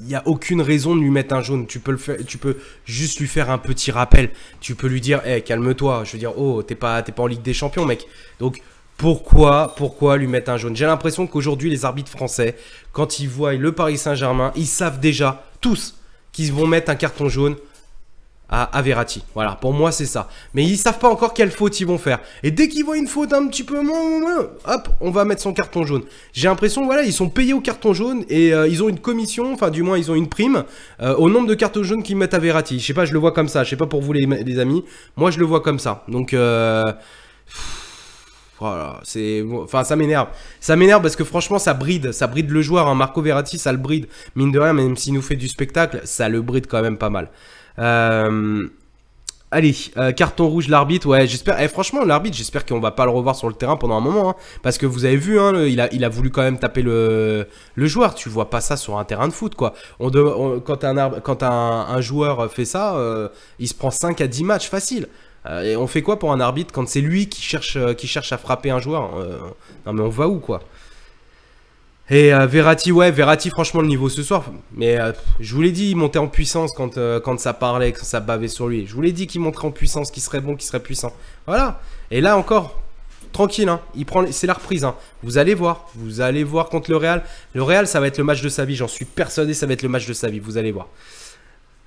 Speaker 1: n'y a aucune raison de lui mettre un jaune. Tu peux juste lui faire un petit rappel. Tu peux lui dire, hey, calme-toi. Je veux dire, oh, t'es pas en Ligue des Champions, mec. Donc, pourquoi lui mettre un jaune? J'ai l'impression qu'aujourd'hui, les arbitres français, quand ils voient le Paris Saint-Germain, ils savent déjà, tous, qu'ils vont mettre un carton jaune à Verratti. Voilà, pour moi, c'est ça. Mais ils savent pas encore quelle faute ils vont faire. Et dès qu'ils voient une faute un petit peu moins, hop, on va mettre son carton jaune. J'ai l'impression, voilà, ils sont payés au carton jaune et ils ont une commission, enfin, du moins, ils ont une prime au nombre de cartons jaunes qu'ils mettent à Verratti. Je sais pas, je le vois comme ça. Je sais pas pour vous, les amis. Moi, je le vois comme ça. Donc, voilà, enfin, ça m'énerve. Ça m'énerve parce que franchement, ça bride le joueur. Hein. Marco Verratti, ça le bride. Mine de rien, même s'il nous fait du spectacle, ça le bride quand même pas mal. Allez, carton rouge, l'arbitre. Ouais, j'espère. Franchement, l'arbitre, j'espère qu'on va pas le revoir sur le terrain pendant un moment. Hein, parce que vous avez vu, hein, il a voulu quand même taper le joueur. Tu vois pas ça sur un terrain de foot, quoi. Quand un joueur fait ça, il se prend 5 à 10 matchs facile. Et on fait quoi pour un arbitre quand c'est lui qui cherche à frapper un joueur? Non mais on va où, quoi? Et Verratti, ouais, Verratti, franchement, le niveau ce soir. Mais je vous l'ai dit, il montait en puissance quand ça parlait, quand ça bavait sur lui. Je vous l'ai dit qu'il monterait en puissance, qu'il serait bon, qu'il serait puissant. Voilà. Et là encore, tranquille, hein, c'est la reprise. Hein. Vous allez voir contre le Real. Le Real, ça va être le match de sa vie. J'en suis persuadé, ça va être le match de sa vie. Vous allez voir.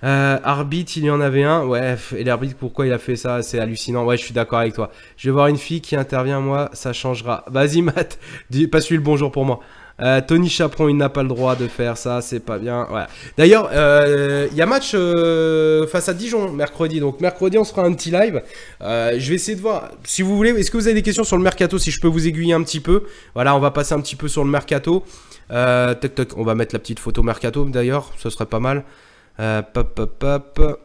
Speaker 1: Arbitre, il y en avait un. Ouais, et l'arbitre, pourquoi il a fait ça? C'est hallucinant. Ouais, je suis d'accord avec toi. Je vais voir une fille qui intervient, moi, ça changera. Vas-y, Matt, passe-lui le bonjour pour moi. Tony Chaperon, il n'a pas le droit de faire ça, c'est pas bien. Voilà. D'ailleurs, il y a match face à Dijon mercredi. Donc mercredi, on se fera un petit live. Je vais essayer de voir, si vous voulez, est-ce que vous avez des questions sur le mercato, si je peux vous aiguiller un petit peu. Voilà, on va passer un petit peu sur le mercato. Toc, toc, on va mettre la petite photo mercato d'ailleurs, ce serait pas mal. Pop.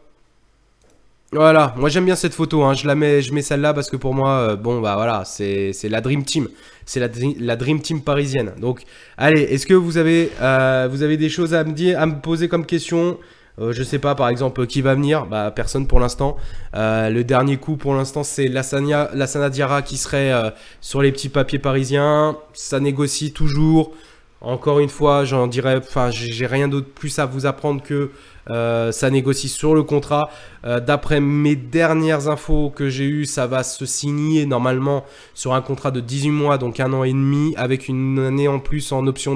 Speaker 1: Voilà, moi j'aime bien cette photo, hein. Je mets celle-là parce que pour moi, bon bah voilà, c'est la Dream Team. C'est la Dream Team parisienne. Donc, allez, est-ce que vous avez des choses à me poser comme question? Je sais pas, par exemple, qui va venir? Bah, personne pour l'instant. Le dernier coup pour l'instant, c'est Lassana Diarra qui serait sur les petits papiers parisiens. Ça négocie toujours. Encore une fois, j'en dirais, enfin, j'ai rien d'autre plus à vous apprendre que ça négocie sur le contrat. D'après mes dernières infos que j'ai eues, ça va se signer normalement sur un contrat de 18 mois, donc 1 an et demi, avec une année en plus en option,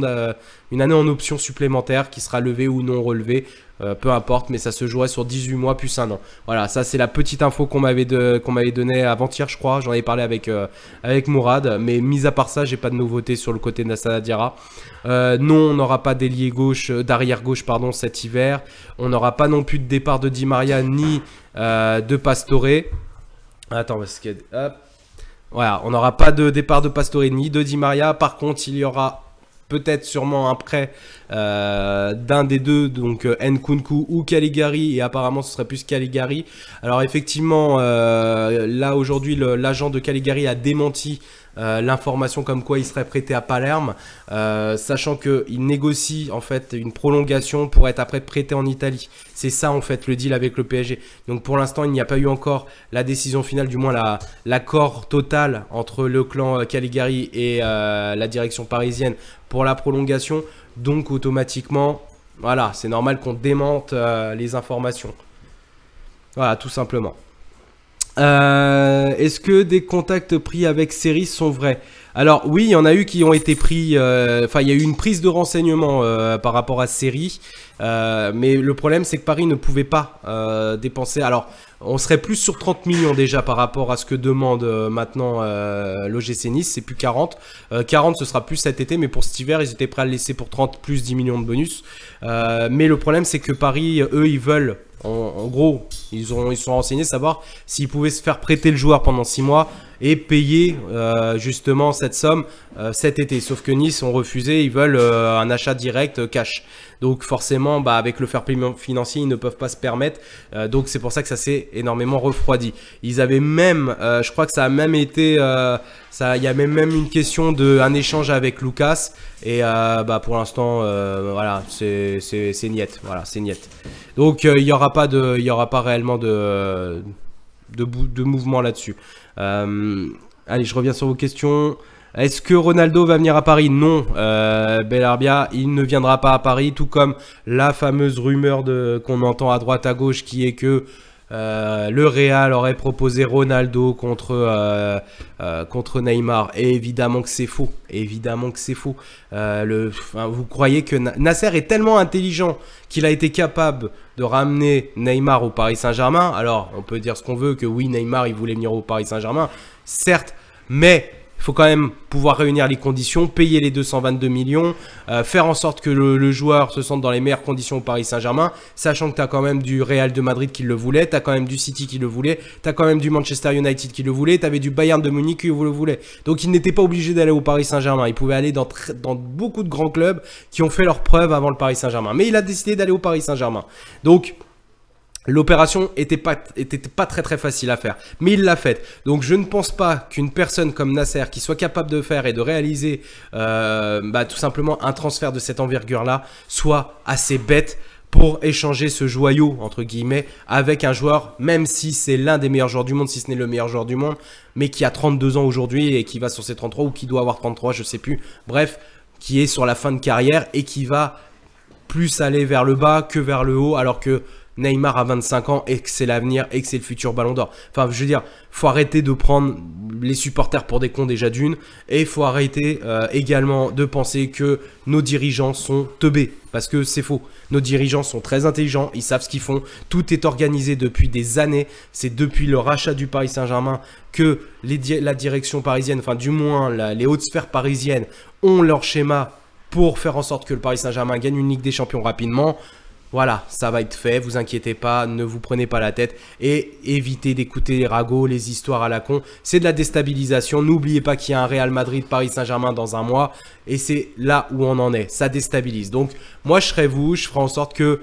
Speaker 1: une année en option supplémentaire qui sera levée ou non relevée. Peu importe, mais ça se jouerait sur 18 mois plus 1 an. Voilà, ça c'est la petite info qu'on m'avait donnée avant-hier, je crois. J'en ai parlé avec Mourad. Mais mis à part ça, j'ai pas de nouveauté sur le côté de Lassana Diarra. Non, on n'aura pas d'arrière gauche cet hiver. On n'aura pas non plus de départ de Di Maria ni de Pastore. Attends, parce que voilà, on n'aura pas de départ de Pastore ni de Di Maria. Par contre, il y aura peut-être sûrement un prêt d'un des deux, donc Nkunku ou Caligari, et apparemment ce serait plus Caligari. Alors effectivement, là aujourd'hui l'agent de Caligari a démenti l'information comme quoi il serait prêté à Palerme, sachant qu'il négocie en fait une prolongation pour être après prêté en Italie. C'est ça en fait le deal avec le PSG. Donc pour l'instant il n'y a pas eu encore la décision finale, du moins l'accord total entre le clan Caligari et la direction parisienne pour la prolongation. Donc automatiquement, voilà, c'est normal qu'on démente les informations. Voilà, tout simplement. Est-ce que des contacts pris avec Série sont vrais? Alors oui, il y en a eu qui ont été pris, enfin il y a eu une prise de renseignements par rapport à Série, mais le problème c'est que Paris ne pouvait pas dépenser, alors on serait plus sur 30 millions déjà par rapport à ce que demande maintenant l'OGC Nice, c'est plus 40, 40 ce sera plus cet été, mais pour cet hiver ils étaient prêts à le laisser pour 30 plus 10 millions de bonus, mais le problème c'est que Paris, eux ils veulent, en gros, ils sont renseignés savoir s'ils pouvaient se faire prêter le joueur pendant 6 mois et payer justement cette somme cet été. Sauf que Nice ont refusé, ils veulent un achat direct cash. Donc forcément, avec le fair play financier, ils ne peuvent pas se permettre. Donc c'est pour ça que ça s'est énormément refroidi. Ils avaient même, je crois que ça a même été, il y a même une question d'un échange avec Lucas. Et pour l'instant, voilà, c'est niet. Voilà, c'est niet. Donc il y aura pas réellement de mouvement là-dessus. Allez, je reviens sur vos questions. Est-ce que Ronaldo va venir à Paris? Non, Belarbia, il ne viendra pas à Paris, tout comme la fameuse rumeur qu'on entend à droite à gauche qui est que le Real aurait proposé Ronaldo contre Neymar. Et évidemment que c'est faux. Évidemment que c'est faux. Vous croyez que Nasser est tellement intelligent qu'il a été capable de ramener Neymar au Paris Saint-Germain? Alors, on peut dire ce qu'on veut, que oui, Neymar, il voulait venir au Paris Saint-Germain. Certes, mais il faut quand même pouvoir réunir les conditions, payer les 222 millions, faire en sorte que le joueur se sente dans les meilleures conditions au Paris Saint-Germain, sachant que tu as quand même du Real de Madrid qui le voulait, tu as quand même du City qui le voulait, tu as quand même du Manchester United qui le voulait, tu avais du Bayern de Munich qui le voulait. Donc il n'était pas obligé d'aller au Paris Saint-Germain, il pouvait aller dans beaucoup de grands clubs qui ont fait leurs preuves avant le Paris Saint-Germain. Mais il a décidé d'aller au Paris Saint-Germain. Donc l'opération était pas très très facile à faire, mais il l'a faite. Donc je ne pense pas qu'une personne comme Nasser qui soit capable de faire et de réaliser tout simplement un transfert de cette envergure-là soit assez bête pour échanger ce joyau, entre guillemets, avec un joueur, même si c'est l'un des meilleurs joueurs du monde, si ce n'est le meilleur joueur du monde, mais qui a 32 ans aujourd'hui et qui va sur ses 33 ou qui doit avoir 33, je sais plus. Bref, qui est sur la fin de carrière et qui va plus aller vers le bas que vers le haut, alors que Neymar a 25 ans et que c'est l'avenir et que c'est le futur Ballon d'Or. Enfin, je veux dire, faut arrêter de prendre les supporters pour des cons déjà d'une, et il faut arrêter également de penser que nos dirigeants sont teubés, parce que c'est faux. Nos dirigeants sont très intelligents, ils savent ce qu'ils font, tout est organisé depuis des années, c'est depuis le rachat du Paris Saint-Germain que la direction parisienne, enfin du moins les hautes sphères parisiennes ont leur schéma pour faire en sorte que le Paris Saint-Germain gagne une Ligue des Champions rapidement. Voilà, ça va être fait, vous inquiétez pas, ne vous prenez pas la tête et évitez d'écouter les ragots, les histoires à la con. C'est de la déstabilisation, n'oubliez pas qu'il y a un Real Madrid, Paris Saint-Germain dans un mois et c'est là où on en est, ça déstabilise. Donc moi je serai vous, je ferai en sorte que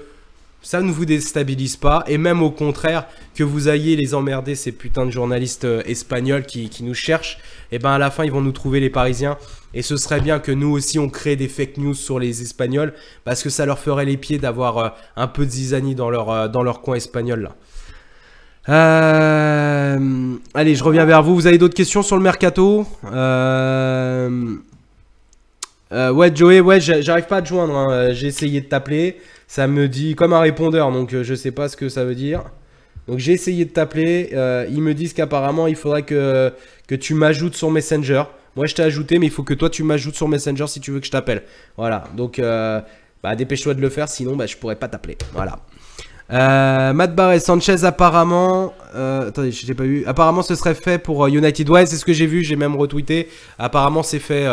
Speaker 1: ça ne vous déstabilise pas et même au contraire que vous ayez les emmerder ces putains de journalistes espagnols qui nous cherchent, et ben à la fin ils vont nous trouver les Parisiens et ce serait bien que nous aussi on crée des fake news sur les Espagnols parce que ça leur ferait les pieds d'avoir un peu de zizanie dans leur coin espagnol là. Allez, je reviens vers vous. Vous avez d'autres questions sur le mercato? Ouais, Joey, ouais, j'arrive pas à te joindre, hein. J'ai essayé de t'appeler. Ça me dit comme un répondeur, donc je sais pas ce que ça veut dire. Donc j'ai essayé de t'appeler. Ils me disent qu'apparemment il faudrait que tu m'ajoutes sur Messenger. Moi je t'ai ajouté, mais il faut que toi tu m'ajoutes sur Messenger si tu veux que je t'appelle. Voilà, donc dépêche-toi de le faire, sinon je pourrais pas t'appeler. Voilà. Matt Barret, Sanchez apparemment, attendez, je l'ai pas vu. Apparemment, ce serait fait pour United. Ouais, c'est ce que j'ai vu, j'ai même retweeté. Apparemment, c'est fait.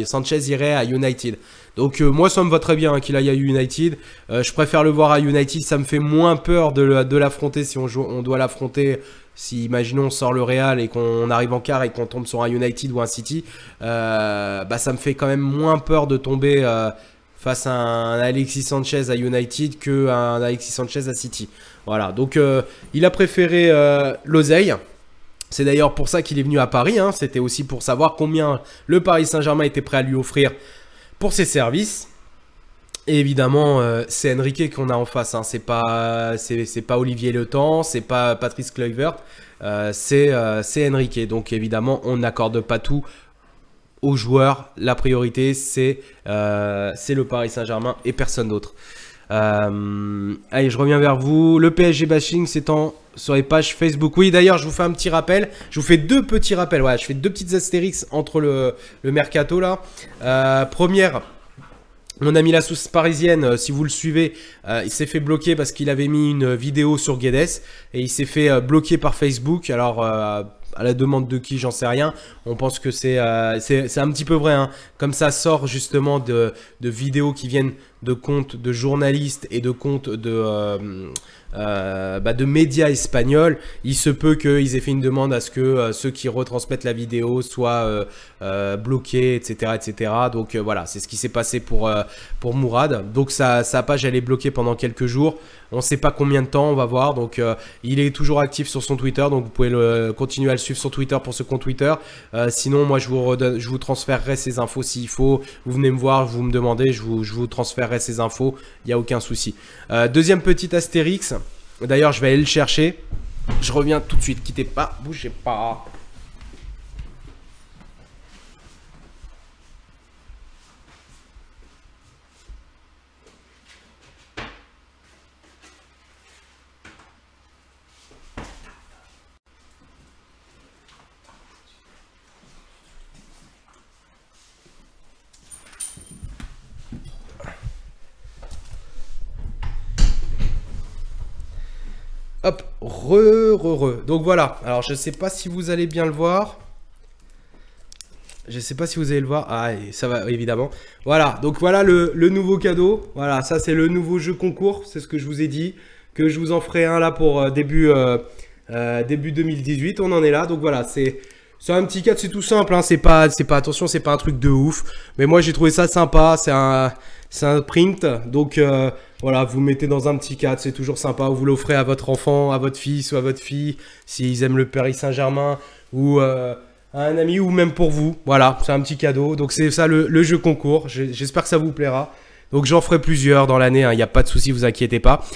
Speaker 1: Sanchez irait à United. Donc moi, ça me va très bien qu'il aille à United. Je préfère le voir à United. Ça me fait moins peur de l'affronter si on doit l'affronter. Si, imaginons, on sort le Real et qu'on arrive en quart et qu'on tombe sur un United ou un City, ça me fait quand même moins peur de tomber face à un Alexis Sanchez à United qu'un Alexis Sanchez à City. Voilà, donc il a préféré l'oseille. C'est d'ailleurs pour ça qu'il est venu à Paris, hein. C'était aussi pour savoir combien le Paris Saint-Germain était prêt à lui offrir pour ses services. Et évidemment, c'est Enrique qu'on a en face, hein. C'est pas Olivier Le Temps, c'est pas Patrice Kluivert, c'est Enrique. Donc évidemment, on n'accorde pas tout aux joueurs. La priorité, c'est le Paris Saint-Germain et personne d'autre. Allez, je reviens vers vous. Le PSG bashing s'étend sur les pages Facebook. Oui, d'ailleurs, je vous fais un petit rappel. Je vous fais deux petits rappels. Voilà, je fais deux petites astérix entre le mercato là. Première. Mon ami la sauce parisienne, si vous le suivez, il s'est fait bloquer parce qu'il avait mis une vidéo sur Guedes et il s'est fait bloquer par Facebook. Alors, à la demande de qui, j'en sais rien. On pense que c'est un petit peu vrai. Hein. Comme ça sort justement de vidéos qui viennent de comptes de journalistes et de comptes de médias espagnols, il se peut qu'ils aient fait une demande à ce que ceux qui retransmettent la vidéo soient bloqués, etc. etc. Donc voilà, c'est ce qui s'est passé pour Mourad. Donc sa page, elle est bloquée pendant quelques jours. On ne sait pas combien de temps, on va voir. Donc il est toujours actif sur son Twitter, donc vous pouvez continuer à le suivre sur Twitter pour ce compte Twitter. Sinon, moi, je vous transférerai ces infos s'il faut. Vous venez me voir, vous me demandez, je vous transférerai ces infos. Il n'y a aucun souci. Deuxième petit astérix. D'ailleurs, je vais aller le chercher. Je reviens tout de suite. Quittez pas, bougez pas. Hop, Donc voilà, alors je sais pas si vous allez bien le voir. Je sais pas si vous allez le voir. Ah, ça va, évidemment. Voilà, donc voilà le nouveau cadeau. Voilà, ça c'est le nouveau jeu concours. C'est ce que je vous ai dit. Que je vous en ferai un là pour début 2018. On en est là. Donc voilà, c'est un petit cadre, c'est tout simple. Hein. Attention, c'est pas un truc de ouf. Mais moi j'ai trouvé ça sympa. C'est un print. Donc voilà, vous mettez dans un petit cadre, c'est toujours sympa. Vous l'offrez à votre enfant, à votre fils ou à votre fille, s'ils aiment le Paris Saint-Germain, ou à un ami, ou même pour vous. Voilà, c'est un petit cadeau. Donc c'est ça le jeu concours. J'espère que ça vous plaira. Donc j'en ferai plusieurs dans l'année, il n'y a pas de souci, vous inquiétez pas.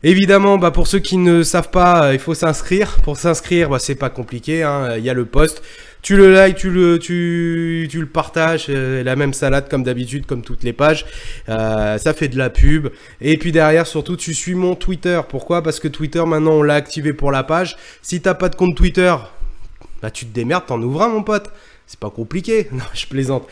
Speaker 1: Évidemment, pour ceux qui ne savent pas, il faut s'inscrire. Pour s'inscrire, c'est pas compliqué, hein. Il y a le post. Tu le likes, tu le partages, la même salade comme d'habitude, comme toutes les pages. Ça fait de la pub. Et puis derrière, surtout, tu suis mon Twitter. Pourquoi? Parce que Twitter, maintenant, on l'a activé pour la page. Si t'as pas de compte Twitter, tu te démerdes, t'en ouvres un, mon pote. C'est pas compliqué. Non, je plaisante.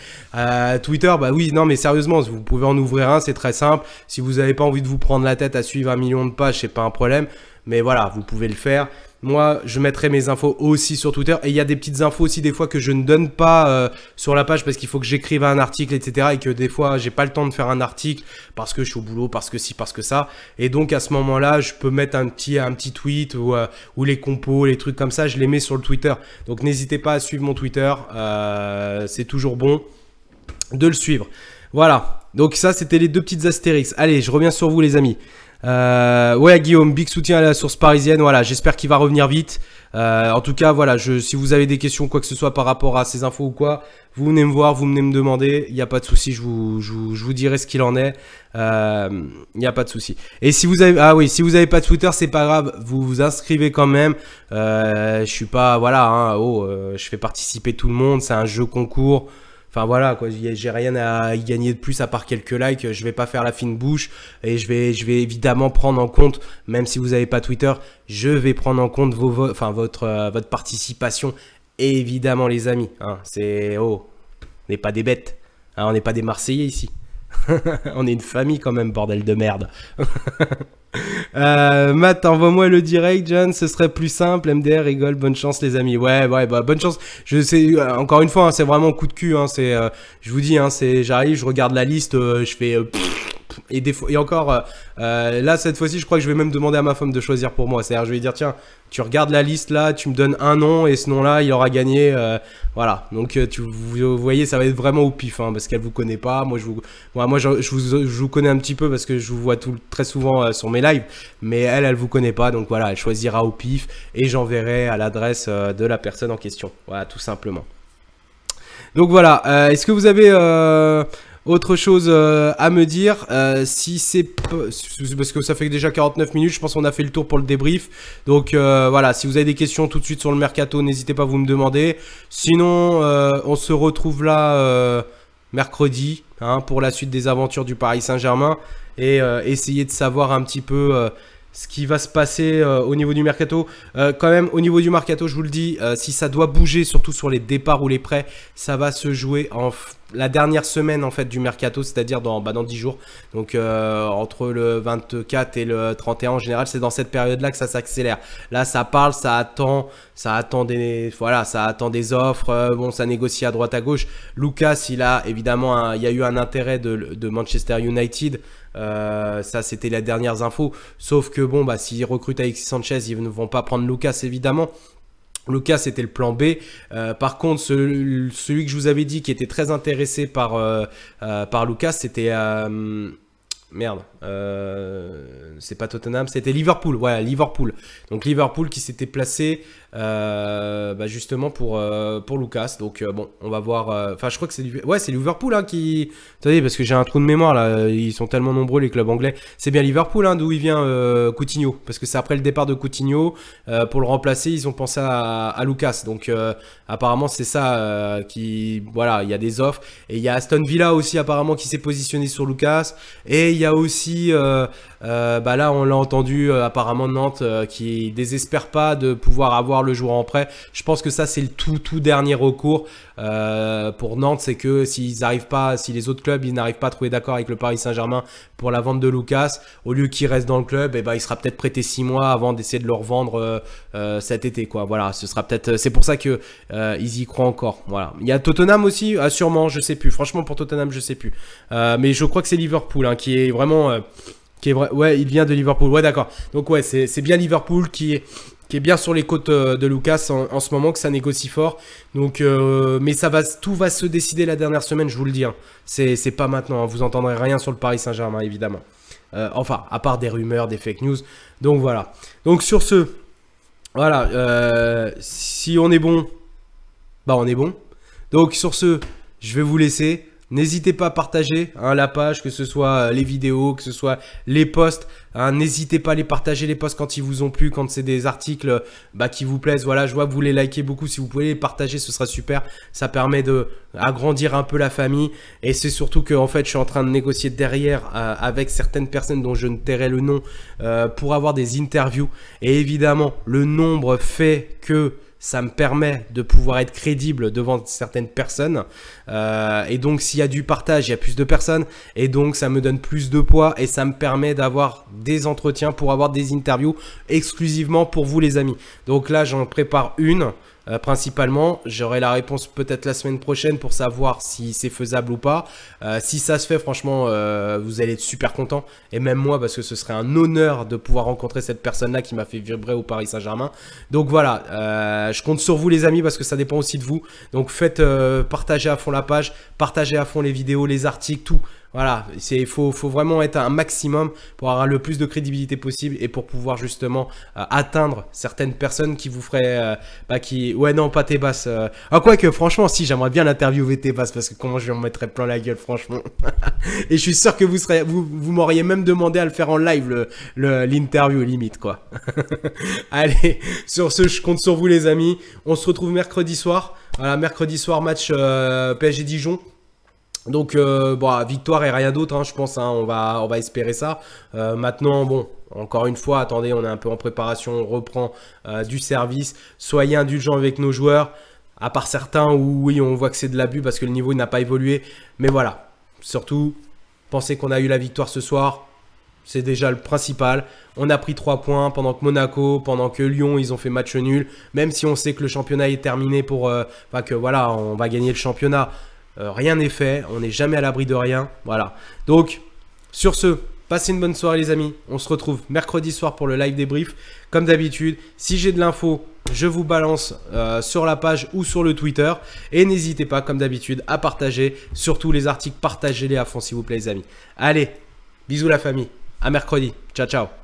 Speaker 1: Twitter, oui, non, mais sérieusement, vous pouvez en ouvrir un, c'est très simple. Si vous n'avez pas envie de vous prendre la tête à suivre 1 million de pages, c'est pas un problème. Mais voilà, vous pouvez le faire. Moi, je mettrai mes infos aussi sur Twitter. Et il y a des petites infos aussi des fois que je ne donne pas sur la page parce qu'il faut que j'écrive un article, etc. Et que des fois, j'ai pas le temps de faire un article parce que je suis au boulot, parce que ci, parce que ça. Et donc, à ce moment-là, je peux mettre un petit tweet ou les compos, les trucs comme ça. Je les mets sur le Twitter. Donc, n'hésitez pas à suivre mon Twitter. C'est toujours bon de le suivre. Voilà. Donc, ça, c'était les deux petites astérix. Allez, je reviens sur vous, les amis. Ouais, Guillaume, big soutien à la source parisienne. Voilà, j'espère qu'il va revenir vite. En tout cas, voilà, si vous avez des questions, quoi que ce soit par rapport à ces infos ou quoi, vous venez me voir, vous venez me demander. Il n'y a pas de souci, je vous dirai ce qu'il en est. Il n'y a pas de souci. Et si vous avez, si vous avez pas de Twitter, c'est pas grave, vous vous inscrivez quand même. Je suis pas, voilà, hein, je fais participer tout le monde. C'est un jeu concours. Enfin voilà quoi, j'ai rien à y gagner de plus à part quelques likes. Je vais pas faire la fine bouche et je vais évidemment prendre en compte, même si vous n'avez pas Twitter, je vais prendre en compte votre participation. Évidemment les amis, hein, on n'est pas des bêtes, hein, on n'est pas des Marseillais ici. On est une famille quand même, bordel de merde. Matt, envoie-moi le direct, John, ce serait plus simple. MDR rigole, bonne chance les amis. Ouais, bonne chance. Je sais, encore une fois, hein, c'est vraiment coup de cul. Hein, je vous dis, hein, j'arrive, je regarde la liste, je fais et des fois, et encore, là cette fois-ci, je crois que je vais même demander à ma femme de choisir pour moi. C'est-à-dire, je vais lui dire, tiens, tu regardes la liste là, tu me donnes un nom et ce nom-là, il aura gagné. Voilà. Donc, vous voyez, ça va être vraiment au pif, hein, parce qu'elle vous connaît pas. Moi, je vous connais un petit peu parce que je vous vois très souvent sur mes lives, mais elle vous connaît pas. Donc voilà, elle choisira au pif et j'enverrai à l'adresse de la personne en question. Voilà, tout simplement. Donc voilà. Est-ce que vous avez autre chose à me dire, si c'est parce que ça fait déjà 49 minutes, je pense qu'on a fait le tour pour le débrief. Donc voilà, si vous avez des questions tout de suite sur le mercato, n'hésitez pas à vous me demander. Sinon, on se retrouve là mercredi, hein, pour la suite des aventures du Paris Saint-Germain et essayer de savoir un petit peu ce qui va se passer au niveau du mercato. Quand même, au niveau du mercato, je vous le dis, si ça doit bouger, surtout sur les départs ou les prêts, ça va se jouer la dernière semaine en fait du mercato, c'est-à-dire dans 10 jours. Donc entre le 24 et le 31 en général, c'est dans cette période-là que ça s'accélère. Là, ça parle, ça attend des offres. Bon, ça négocie à droite à gauche. Lucas, il a évidemment, il y a eu un intérêt de Manchester United. Ça c'était les dernières infos, sauf que bon s'ils recrutent Alexis Sanchez, ils ne vont pas prendre Lucas évidemment. Lucas c'était le plan B. Par contre celui que je vous avais dit qui était très intéressé par Lucas, c'était c'est pas Tottenham, c'était Liverpool. Voilà, Liverpool. Donc Liverpool qui s'était placé justement pour Lucas. Donc bon, on va voir. Enfin, je crois que c'est Liverpool hein, qui. Attendez, parce que j'ai un trou de mémoire là. Ils sont tellement nombreux les clubs anglais. C'est bien Liverpool hein, d'où il vient Coutinho, parce que c'est après le départ de Coutinho pour le remplacer, ils ont pensé à Lucas. Donc apparemment c'est ça qui. Voilà, il y a des offres et il y a Aston Villa aussi apparemment qui s'est positionné sur Lucas. Et il y a aussi là on l'a entendu apparemment Nantes qui désespère pas de pouvoir avoir le joueur en prêt. Je pense que ça c'est le tout dernier recours pour Nantes, c'est que si les autres clubs ils n'arrivent pas à trouver d'accord avec le Paris Saint-Germain pour la vente de Lucas, au lieu qu'il reste dans le club, il sera peut-être prêté 6 mois avant d'essayer de le revendre cet été quoi. Voilà, ce sera peut-être, c'est pour ça que ils y croient encore. Voilà, il y a Tottenham aussi, sûrement, je sais plus. Franchement pour Tottenham je sais plus, mais je crois que c'est Liverpool hein, qui est vraiment ouais, il vient de Liverpool. Ouais, d'accord. Donc ouais, c'est bien Liverpool qui est bien sur les côtes de Lucas en ce moment, que ça négocie fort. Donc, mais tout va se décider la dernière semaine, je vous le dis. Hein. C'est pas maintenant. Hein. Vous entendrez rien sur le Paris Saint-Germain, évidemment. Enfin, à part des rumeurs, des fake news. Donc voilà. Donc sur ce, voilà. Si on est bon, on est bon. Donc sur ce, je vais vous laisser. N'hésitez pas à partager hein, la page, que ce soit les vidéos, que ce soit les posts. Hein, n'hésitez pas à les partager, les posts, quand ils vous ont plu, quand c'est des articles qui vous plaisent. Voilà, je vois que vous les likez beaucoup. Si vous pouvez les partager, ce sera super. Ça permet d'agrandir un peu la famille. Et c'est surtout que en fait, je suis en train de négocier derrière avec certaines personnes dont je ne tairai le nom pour avoir des interviews. Et évidemment, le nombre fait que ça me permet de pouvoir être crédible devant certaines personnes. Et donc, s'il y a du partage, il y a plus de personnes. Et donc, ça me donne plus de poids et ça me permet d'avoir des entretiens pour avoir des interviews exclusivement pour vous, les amis. Donc là, j'en prépare une. Principalement, j'aurai la réponse peut-être la semaine prochaine pour savoir si c'est faisable ou pas. Si ça se fait, franchement, vous allez être super content. Et même moi, parce que ce serait un honneur de pouvoir rencontrer cette personne-là qui m'a fait vibrer au Paris Saint-Germain. Donc voilà, je compte sur vous les amis parce que ça dépend aussi de vous. Donc faites partager à fond la page, partagez à fond les vidéos, les articles, tout. Voilà, il faut vraiment être un maximum pour avoir le plus de crédibilité possible et pour pouvoir justement atteindre certaines personnes qui vous feraient... Ouais, non, pas Tebas. Quoique, franchement, si, j'aimerais bien l'interviewer Tebas parce que comment je lui en mettrais plein la gueule, franchement. Et je suis sûr que vous m'auriez même demandé à le faire en live, l'interview, limite, quoi. Allez, sur ce, je compte sur vous, les amis. On se retrouve mercredi soir. Voilà, mercredi soir, match PSG Dijon. Donc victoire et rien d'autre hein, je pense hein, on va espérer ça. Maintenant bon, encore une fois, attendez, on est un peu en préparation, on reprend du service. Soyez indulgents avec nos joueurs, à part certains où oui on voit que c'est de l'abus parce que le niveau n'a pas évolué. Mais voilà, surtout pensez qu'on a eu la victoire ce soir, c'est déjà le principal. On a pris 3 points pendant que Monaco, pendant que Lyon ils ont fait match nul. Même si on sait que le championnat est terminé que voilà, on va gagner le championnat. Rien n'est fait, on n'est jamais à l'abri de rien. Voilà. Donc, sur ce, passez une bonne soirée les amis. On se retrouve mercredi soir pour le live débrief. Comme d'habitude, si j'ai de l'info, je vous balance sur la page ou sur le Twitter. Et n'hésitez pas, comme d'habitude, à partager. Surtout les articles, partagez-les à fond s'il vous plaît les amis. Allez, bisous la famille. À mercredi. Ciao, ciao.